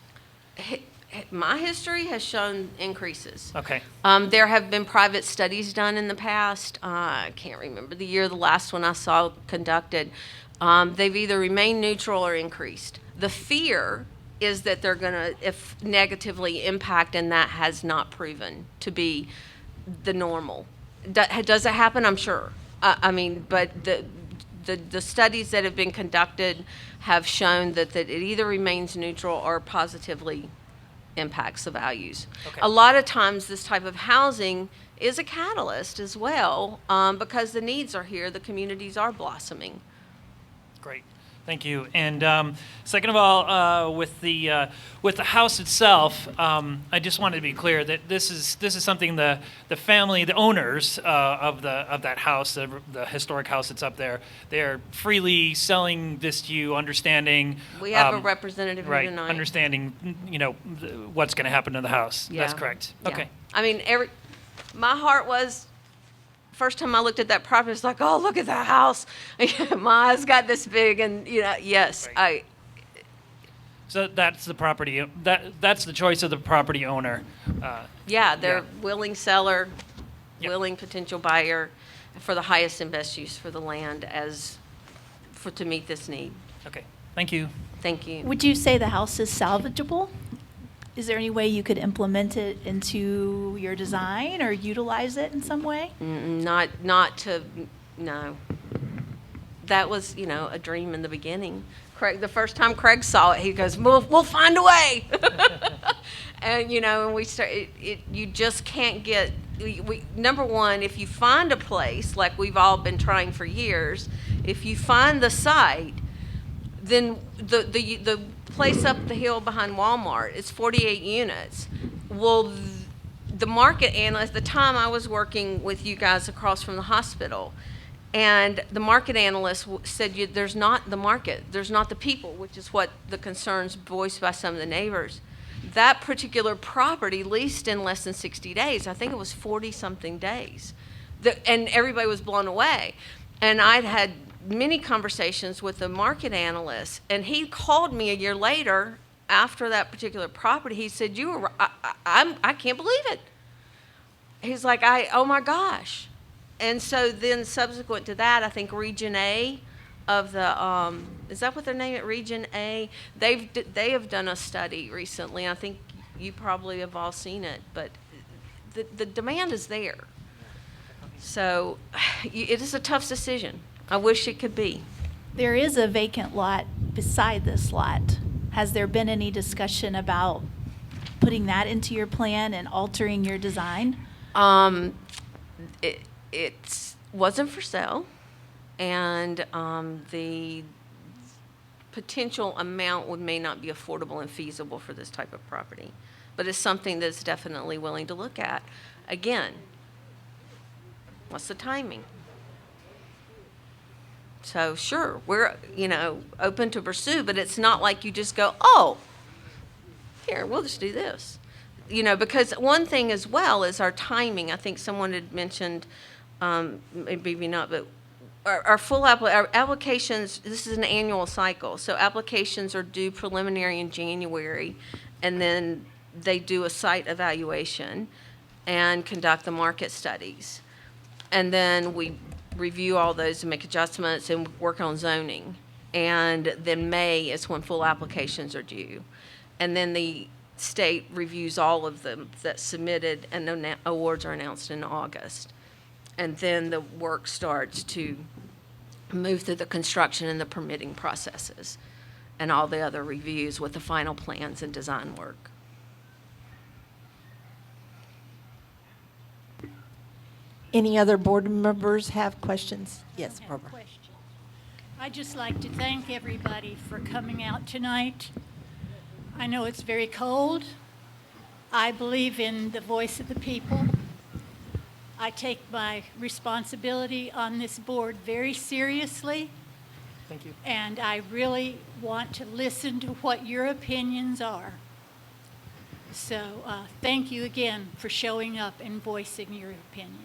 My history has shown increases. Okay. There have been private studies done in the past. I can't remember the year the last one I saw conducted. They've either remained neutral or increased. The fear is that they're going to negatively impact, and that has not proven to be the normal. Does it happen? I'm sure. But the studies that have been conducted have shown that it either remains neutral or positively impacts the values. Okay. A lot of times this type of housing is a catalyst as well because the needs are here, the communities are blossoming. Great. Thank you. And second of all, with the house itself, I just wanted to be clear that this is something the family, the owners of that house, the historic house that's up there, they're freely selling this to you, understanding. We have a representative here right, tonight. understanding, what's going to happen to the house. Yeah. That's correct. Yeah. Okay. I mean, my heart was, first time I looked at that property, it's like, oh, look at that house. My eyes got this big, and yes, Right. So that's the property. That's the choice of the property owner. they're willing seller, willing potential buyer for the highest and best use for the land to meet this need. Okay. Thank you. Thank you. Would you say the house is salvageable? Is there any way you could implement it into your design or utilize it in some way? No. That was, a dream in the beginning. Craig, the first time Craig saw it, he goes, "We'll find a way." And and we start. You just can't get. Number one, if you find a place like we've all been trying for years, if you find the site, then the place up the hill behind Walmart, it's 48 units. Well, the market analyst, the time I was working with you guys across from the hospital, and the market analyst said, there's not the market, there's not the people, which is what the concerns voiced by some of the neighbors. That particular property leased in less than 60 days. I think it was 40-something days. And everybody was blown away. And I'd had many conversations with the market analyst, and he called me a year later after that particular property. He said, I can't believe it. He's like, oh my gosh. And so then subsequent to that, I think Region A of the, is that what they're naming it, Region A? They have done a study recently. I think you probably have all seen it, but the demand is there. So it is a tough decision. I wish it could be. There is a vacant lot beside this lot. Has there been any discussion about putting that into your plan and altering your design? It wasn't for sale, and the potential amount may not be affordable and feasible for this type of property. But it's something that's definitely willing to look at. Again, what's the timing? So sure, we're, open to pursue, but it's not like you just go, oh, here, we'll just do this. Because one thing as well is our timing. I think someone had mentioned, maybe not, but our applications, this is an annual cycle. So applications are due preliminary in January, and then they do a site evaluation and conduct the market studies. And then we review all those and make adjustments and work on zoning. And then May is when full applications are due. And then the state reviews all of them that submitted, and the awards are announced in August. And then the work starts to move through the construction and the permitting processes and all the other reviews with the final plans and design work. Any other board members have questions? Yes, Barbara. I'd just like to thank everybody for coming out tonight. I know it's very cold. I believe in the voice of the people. I take my responsibility on this board very seriously. Thank you. And I really want to listen to what your opinions are. So thank you again for showing up and voicing your opinion.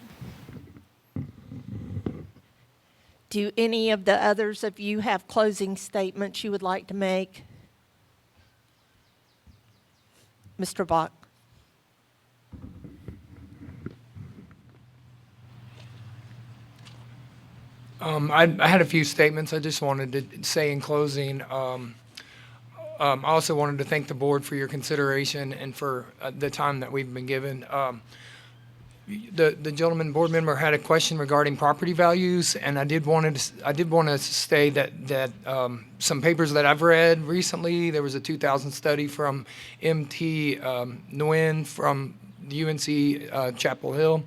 Do any of the others of you have closing statements you would like to make? Mr. Bach. I had a few statements I just wanted to say in closing. I also wanted to thank the board for your consideration and for the time that we've been given. The gentleman board member had a question regarding property values, and I did want to say that some papers that I've read recently, there was a 2000 study from MT Nguyen from the UNC Chapel Hill.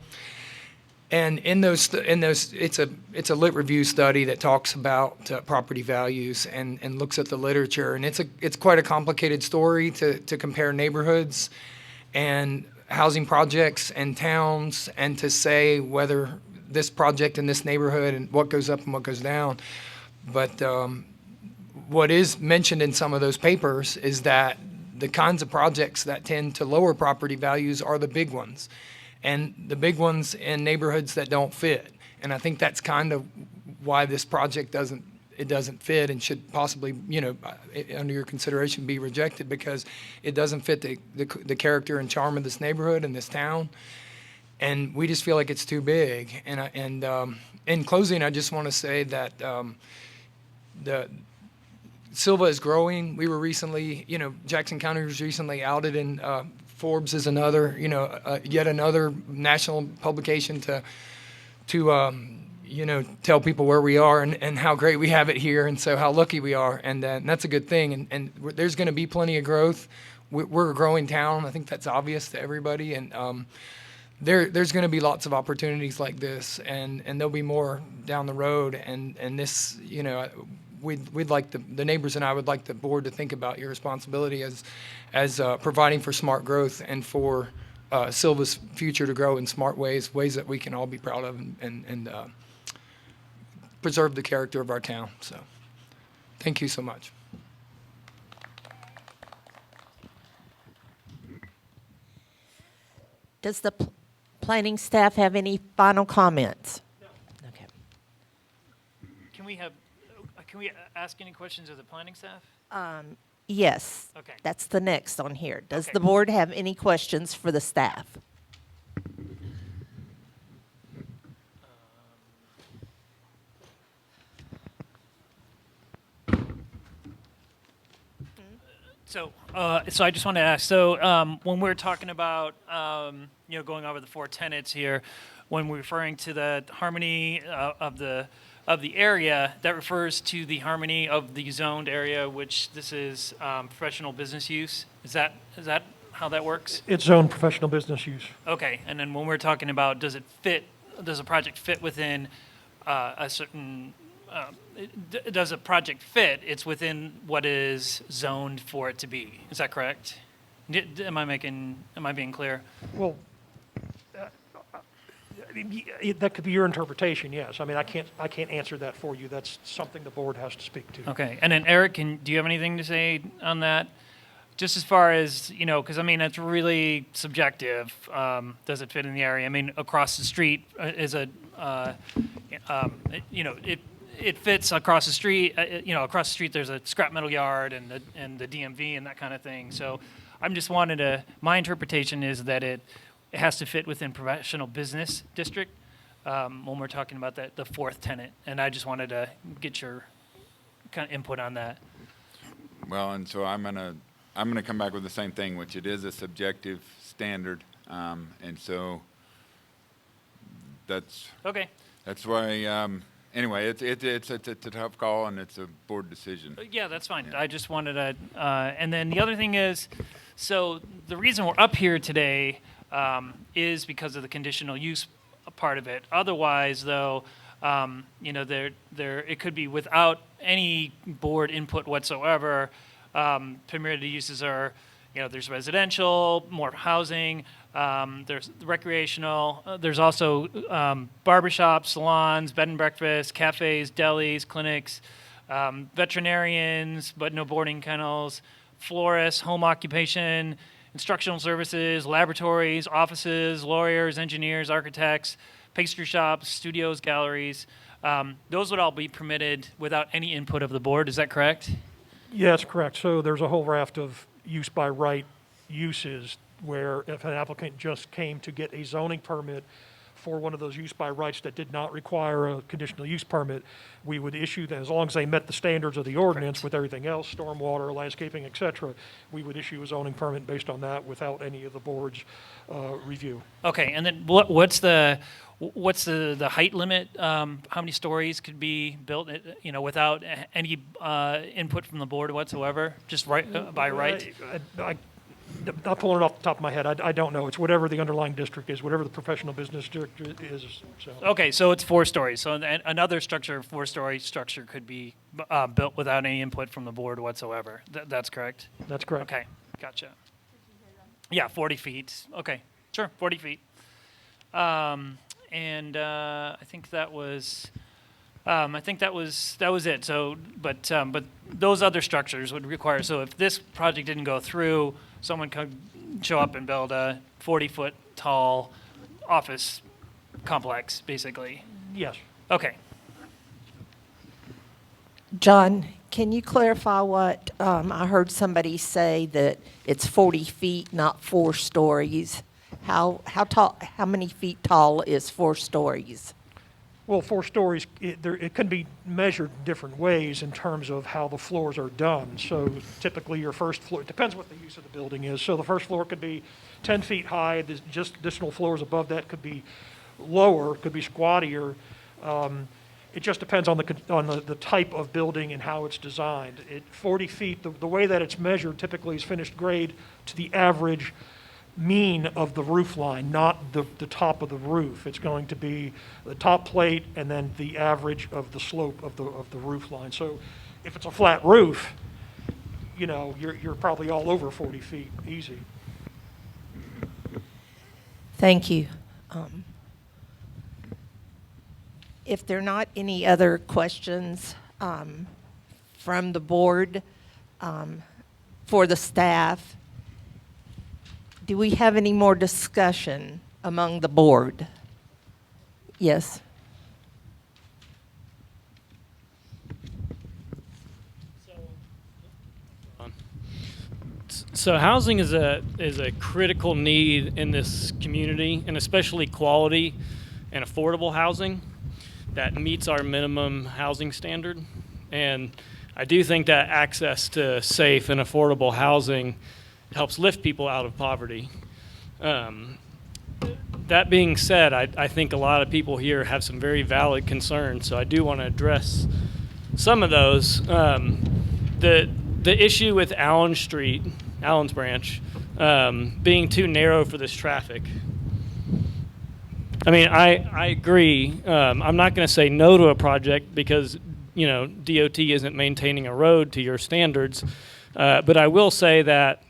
And in those, it's a lit review study that talks about property values and looks at the literature. And it's quite a complicated story to compare neighborhoods and housing projects and towns and to say whether this project in this neighborhood and what goes up and what goes down. But what is mentioned in some of those papers is that the kinds of projects that tend to lower property values are the big ones. And the big ones in neighborhoods that don't fit. And I think that's kind of why this project doesn't fit and should possibly, under your consideration, be rejected because it doesn't fit the character and charm of this neighborhood and this town. And we just feel like it's too big. And in closing, I just want to say that the Sylva is growing. We were recently, Jackson County was recently outed in Forbes is another, yet another national publication to tell people where we are and how great we have it here, and so how lucky we are, and that's a good thing. And there's going to be plenty of growth. We're a growing town. I think that's obvious to everybody, and there's going to be lots of opportunities like this, and there'll be more down the road. And this, we'd like the neighbors and I would like the board to think about your responsibility as providing for smart growth and for Sylva's future to grow in smart ways that we can all be proud of and preserve the character of our town. So, thank you so much. Does the planning staff have any final comments? Okay. Can we ask any questions of the planning staff? Yes. Okay. That's the next on here. Does Okay. the board have any questions for the staff? So I just want to ask. So when we're talking about going over the four tenets here, when we're referring to the harmony of the area, that refers to the harmony of the zoned area, which this is professional business use. Is that how that works? It's zoned professional business use. Okay. And then when we're talking about does a project fit within a certain does a project fit? It's within what is zoned for it to be. Is that correct? Am I being clear? Well, that could be your interpretation, yes. I mean, I can't answer that for you. That's something the board has to speak to. Okay. And then Eric, do you have anything to say on that? Just as far as, because I mean, it's really subjective. Does it fit in the area? I mean, across the street is it fits across the street. Across the street there's a scrap metal yard and the DMV and that kind of thing. So I'm just my interpretation is that it has to fit within professional business district when we're talking about the fourth tenant. And I just wanted to get your kind of input on that. Well, and so I'm gonna come back with the same thing, which it is a subjective standard, and so that's okay. That's why. Anyway, it's a tough call and it's a board decision. Yeah, that's fine. Yeah. I just wanted to, and then the other thing is, so the reason we're up here today is because of the conditional use part of it. Otherwise, though, it could be without any board input whatsoever. Permitted uses are, there's residential, more housing, there's recreational, there's also barbershops, salons, bed and breakfast, cafes, delis, clinics, veterinarians, but no boarding kennels, florists, home occupation, instructional services, laboratories, offices, lawyers, engineers, architects, pastry shops, studios, galleries. Those would all be permitted without any input of the board. Is that correct? Yeah, that's correct. So there's a whole raft of use by right uses where if an applicant just came to get a zoning permit for one of those use by rights that did not require a conditional use permit, we would issue them, as long as they met the standards of the ordinance with everything else, stormwater, landscaping, et cetera, we would issue a zoning permit based on that without any of the board's review. Okay, and then what's the height limit? How many stories could be built, without any input from the board whatsoever, just by right? Not pulling it off the top of my head. I don't know. It's whatever the underlying district is, whatever the professional business district is. So. Okay, so it's 4 stories. So another structure, 4-story structure, could be built without any input from the board whatsoever. That's correct? That's correct. Okay, gotcha. Yeah, 40 feet. Okay, sure, 40 feet. And I think that was, that was it. So, but those other structures would require. So if this project didn't go through, someone could show up and build a 40-foot tall office complex, basically. Yes. Okay. John, can you clarify what, I heard somebody say that it's 40 feet, not 4 stories. How tall, how many feet tall is 4 stories? Well, 4 stories, it can be measured different ways in terms of how the floors are done. So typically your first floor, it depends what the use of the building is. So the first floor could be 10 feet high, there's just additional floors above that could be lower, could be squattier. It just depends on the type of building and how it's designed. 40 feet, the way that it's measured typically is finished grade to the average mean of the roof line, not the top of the roof. It's going to be the top plate and then the average of the slope of the roof line. So if it's a flat roof, you know, you're probably all over 40 feet, easy. Thank you. If there are not any other questions from the board for the staff, do we have any more discussion among the board? Yes. So housing is a critical need in this community, and especially quality and affordable housing that meets our minimum housing standard. And I do think that access to safe and affordable housing helps lift people out of poverty. That being said, I think a lot of people here have some very valid concerns, so I do want to address some of those. The issue with Allen's Branch, being too narrow for this traffic. I mean, I agree. I'm not going to say no to a project because, you know, DOT isn't maintaining a road to your standards. But I will say that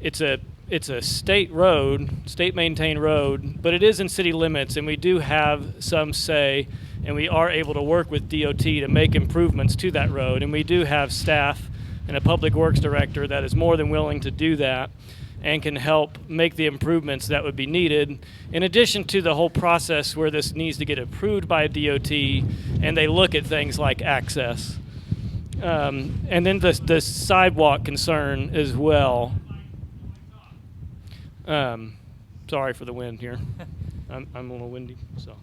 it's a state road, state maintained road, but it is in city limits, and we do have some say, and we are able to work with DOT to make improvements to that road, and we do have staff and a public works director that is more than willing to do that and can help make the improvements that would be needed, in addition to the whole process where this needs to get approved by DOT, and they look at things like access. And then the sidewalk concern as well. Sorry for the wind here. I'm a little windy, so.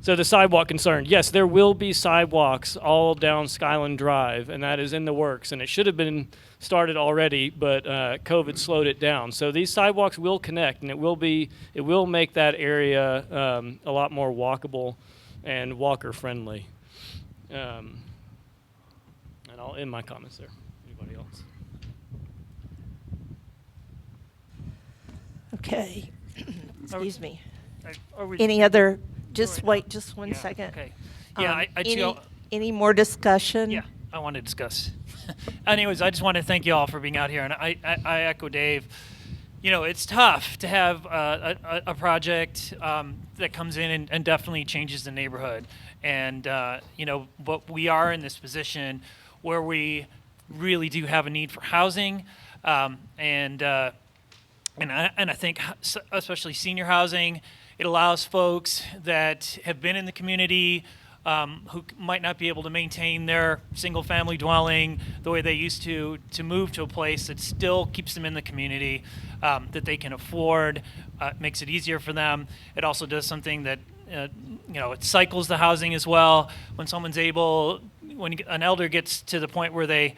So the sidewalk concern, yes, there will be sidewalks all down Skyland Drive, and that is in the works, and it should have been started already, but COVID slowed it down. So these sidewalks will connect, and it will make that area a lot more walkable and walker friendly. And I'll end my comments there. Anybody else? Okay. Excuse me. Are we- Any other, just wait just one Yeah, second. okay. Yeah, Any more discussion? Yeah, I want to discuss. Anyways, I just want to thank you all for being out here, and I echo Dave. You know, it's tough to have a project that comes in and definitely changes the neighborhood. And, you know, but we are in this position where we really do have a need for housing. And I think especially senior housing, it allows folks that have been in the community who might not be able to maintain their single-family dwelling the way they used to move to a place that still keeps them in the community, that they can afford, makes it easier for them. It also does something that, you know, it cycles the housing as well. When someone's able, when an elder gets to the point where they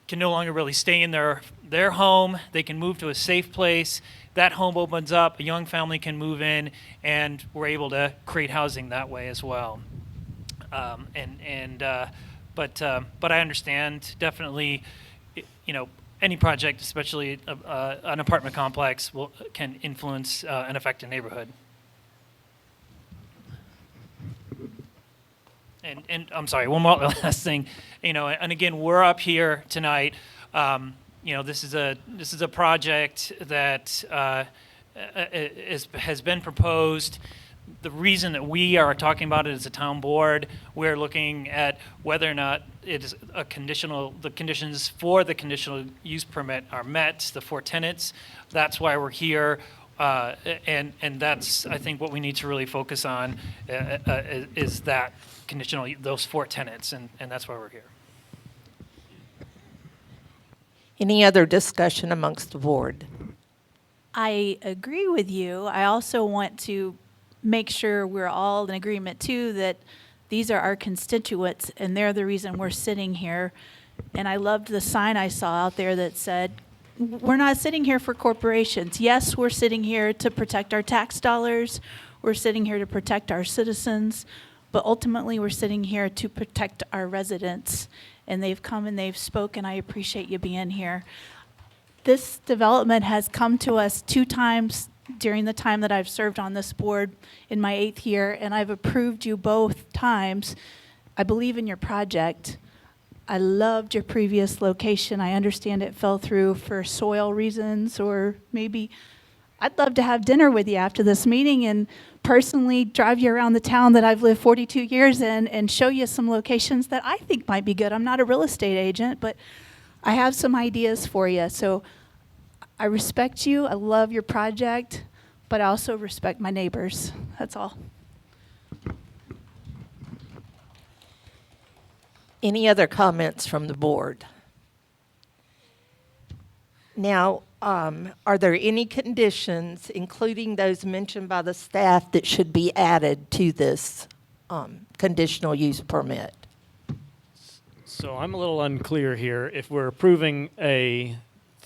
can no longer really stay in their home, they can move to a safe place. That home opens up, a young family can move in, and we're able to create housing that way as well. But I understand definitely, you know, any project, especially an apartment complex, can influence and affect a neighborhood. And I'm sorry, one more last thing, and again, we're up here tonight. This is a project that has been proposed. The reason that we are talking about it as a town board, we're looking at whether or not it is the conditions for the conditional use permit are met, the 4 tenants. That's why we're here. And that's, I think, what we need to really focus on is that those 4 tenants, and that's why we're here. Any other discussion amongst the board? I agree with you. I also want to make sure we're all in agreement too that these are our constituents and they're the reason we're sitting here. And I loved the sign I saw out there that said, we're not sitting here for corporations. Yes, we're sitting here to protect our tax dollars. We're sitting here to protect our citizens. But ultimately, we're sitting here to protect our residents. And they've come and they've spoken. I appreciate you being here. This development has come to us 2 times during the time that I've served on this board in my 8th year, and I've approved you both times. I believe in your project. I loved your previous location. I understand it fell through for soil reasons, or maybe I'd love to have dinner with you after this meeting and personally drive you around the town that I've lived 42 years in and show you some locations that I think might be good. I'm not a real estate agent, but I have some ideas for you. So I respect you. I love your project, but I also respect my neighbors. That's all. Any other comments from the board? Now, are there any conditions, including those mentioned by the staff, that should be added to this conditional use permit? So I'm a little unclear here. If we're approving a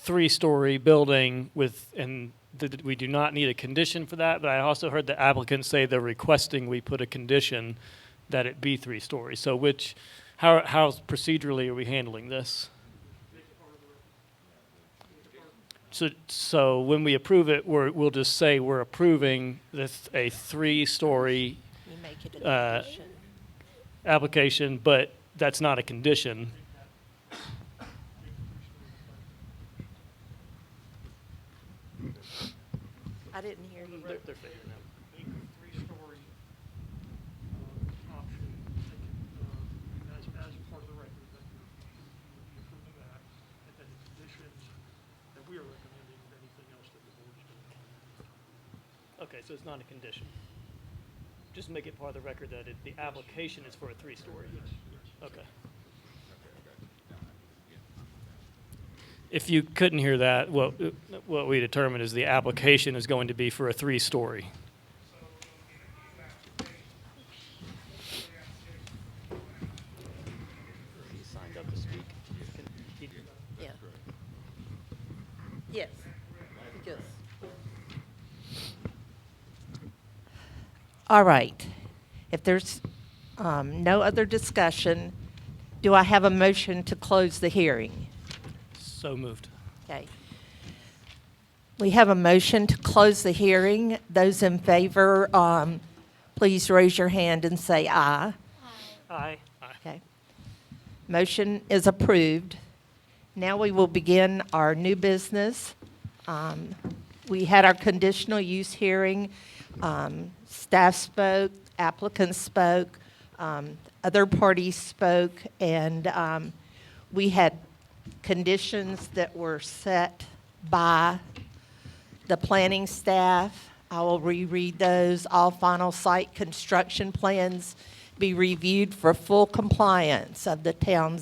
3-story building we do not need a condition for that, but I also heard the applicant say they're requesting we put a condition that it be 3 stories. So how procedurally are we handling this? So when we approve it, we'll just say we're approving a 3-story application, but that's not a condition. I didn't hear you. They're figuring it out. 3-story option, as part of the record, that you're approving that, and then the conditions that we are recommending, or anything else that the board is doing. Okay, so it's not a condition. Just make it part of the record that the application is for a 3-story. Okay. If you couldn't hear that, what we determined is the application is going to be for a 3-story. He signed up to speak. Yeah. Yes. Yes. All right. If there's no other discussion, do I have a motion to close the hearing? So moved. Okay. We have a motion to close the hearing. Those in favor, please raise your hand and say aye. Aye. Okay. Motion is approved. Now we will begin our new business. We had our conditional use hearing. Staff spoke, applicants spoke, other parties spoke, and we had conditions that were set by the planning staff. I will reread those. All final site construction plans be reviewed for full compliance of the town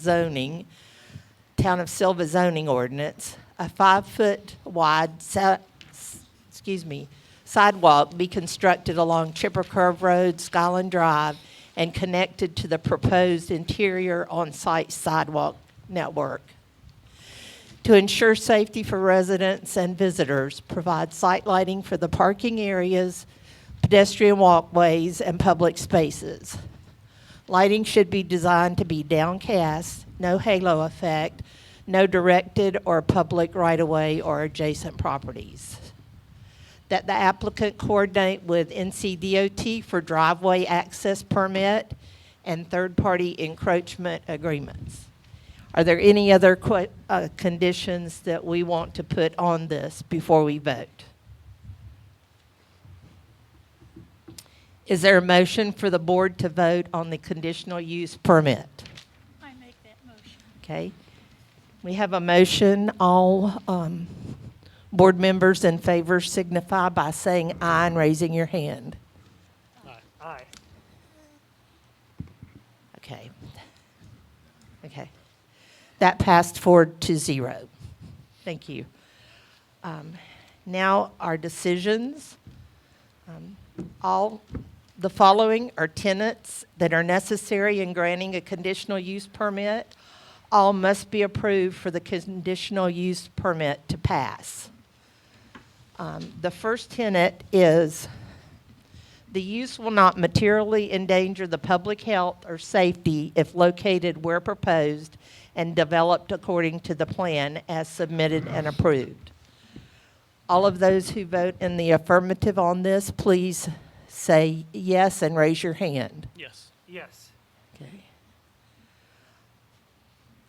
of Sylva zoning ordinance. A 5-foot wide sidewalk be constructed along Chipper Curve Road, Skyland Drive, and connected to the proposed interior on-site sidewalk network. To ensure safety for residents and visitors, provide site lighting for the parking areas, pedestrian walkways, and public spaces. Lighting should be designed to be downcast, no halo effect, no directed or public right-of-way or adjacent properties. That the applicant coordinate with NCDOT for driveway access permit and third-party encroachment agreements. Are there any other conditions that we want to put on this before we vote? Is there a motion for the board to vote on the conditional use permit? I make that motion. Okay. We have a motion. All board members in favor signify by saying aye and raising your hand. Aye. Okay. Okay. That passed 4-0. Thank you. Now our decisions. All the following are tenants that are necessary in granting a conditional use permit. All must be approved for the conditional use permit to pass. The first tenet is the use will not materially endanger the public health or safety if located where proposed and developed according to the plan as submitted and approved. All of those who vote in the affirmative on this, please say yes and raise your hand. Yes. Yes. Okay.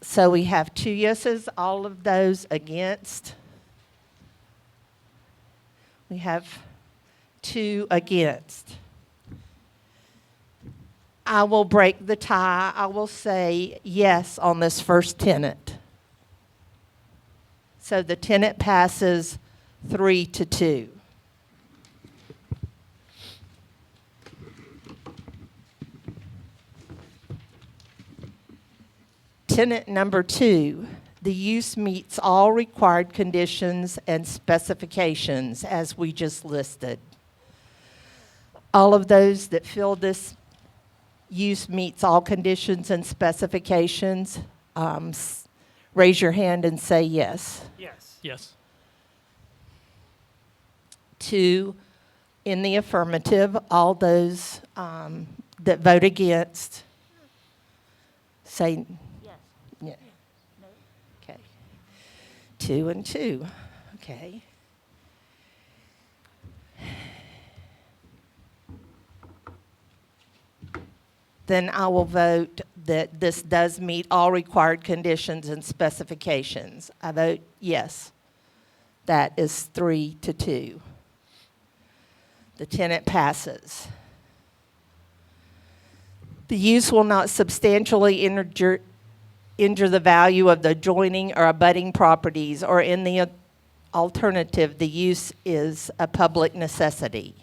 So we have 2 yeses, all of those against. We have 2 against. I will break the tie. I will say yes on this first tenet. So the tenet passes 3-2. Tenet number 2, the use meets all required conditions and specifications as we just listed. All of those that feel this use meets all conditions and specifications, raise your hand and say yes. Yes. Yes. 2, in the affirmative, all those that vote against, say Yes. yeah. Okay. 2 and 2. Okay. Then I will vote that this does meet all required conditions and specifications. I vote yes. That is 3-2. The tenant passes. The use will not substantially injure the value of the adjoining or abutting properties, or in the alternative, the use is a public necessity.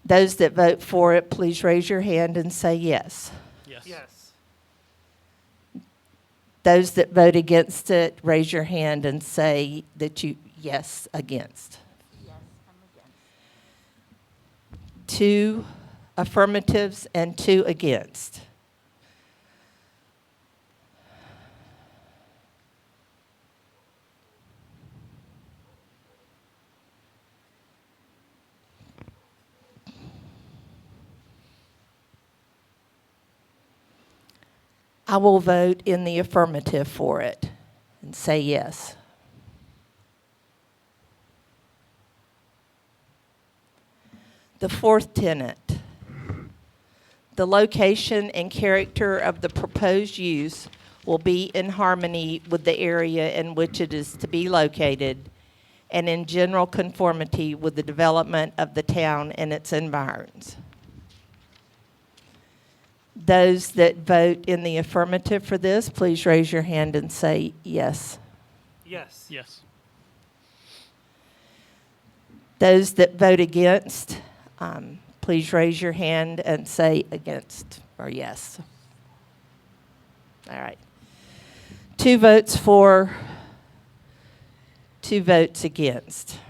Those that vote for it, please raise your hand and say yes. Yes. Yes. Those that vote against it, raise your hand and say that you, yes, against. Yes, I'm against. 2 affirmatives and 2 against. I will vote in the affirmative for it and say yes. The fourth tenet. The location and character of the proposed use will be in harmony with the area in which it is to be located and in general conformity with the development of the town and its environs. Those that vote in the affirmative for this, please raise your hand and say yes. Yes. Yes. Those that vote against, please raise your hand and say against or yes. All right. 2 votes for, 2 votes against.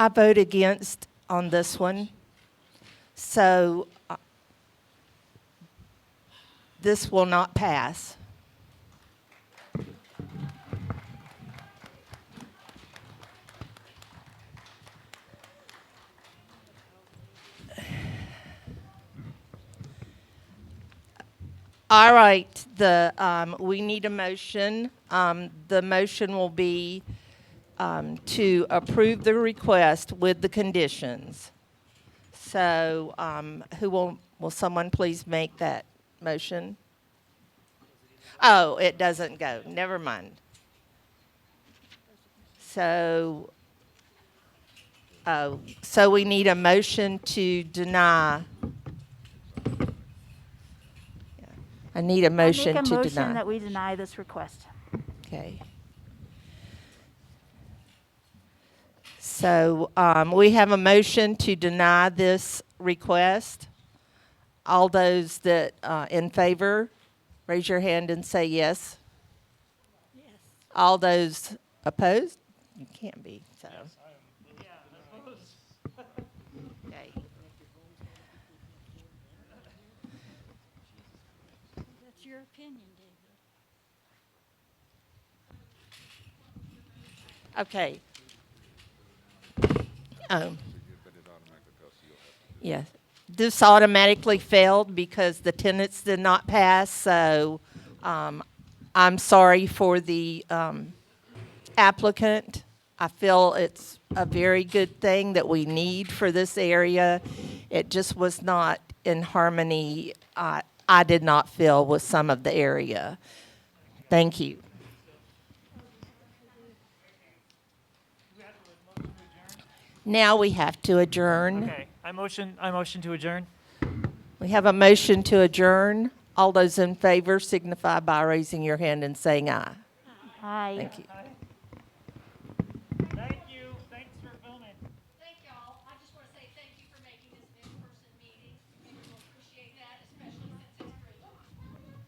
I vote against on this one. So this will not pass. All right, we need a motion. The motion will be to approve the request with the conditions. So will someone please make that motion? Oh, it doesn't go. Never mind. So we need a motion to deny. I need a motion I make a to motion deny. that we deny this request. Okay. So we have a motion to deny this request. All those that in favor, raise your hand and say yes. Yes. All those opposed? You can't be, so. Okay. That's your opinion, David. Okay. Yes. This automatically failed because the tenants did not pass, so I'm sorry for the applicant. I feel it's a very good thing that we need for this area. It just was not in harmony, I did not feel, with some of the area. Thank you. Now we have to adjourn. Okay, I motion to adjourn. We have a motion to adjourn. All those in favor signify by raising your hand and saying aye. Aye. Thank you.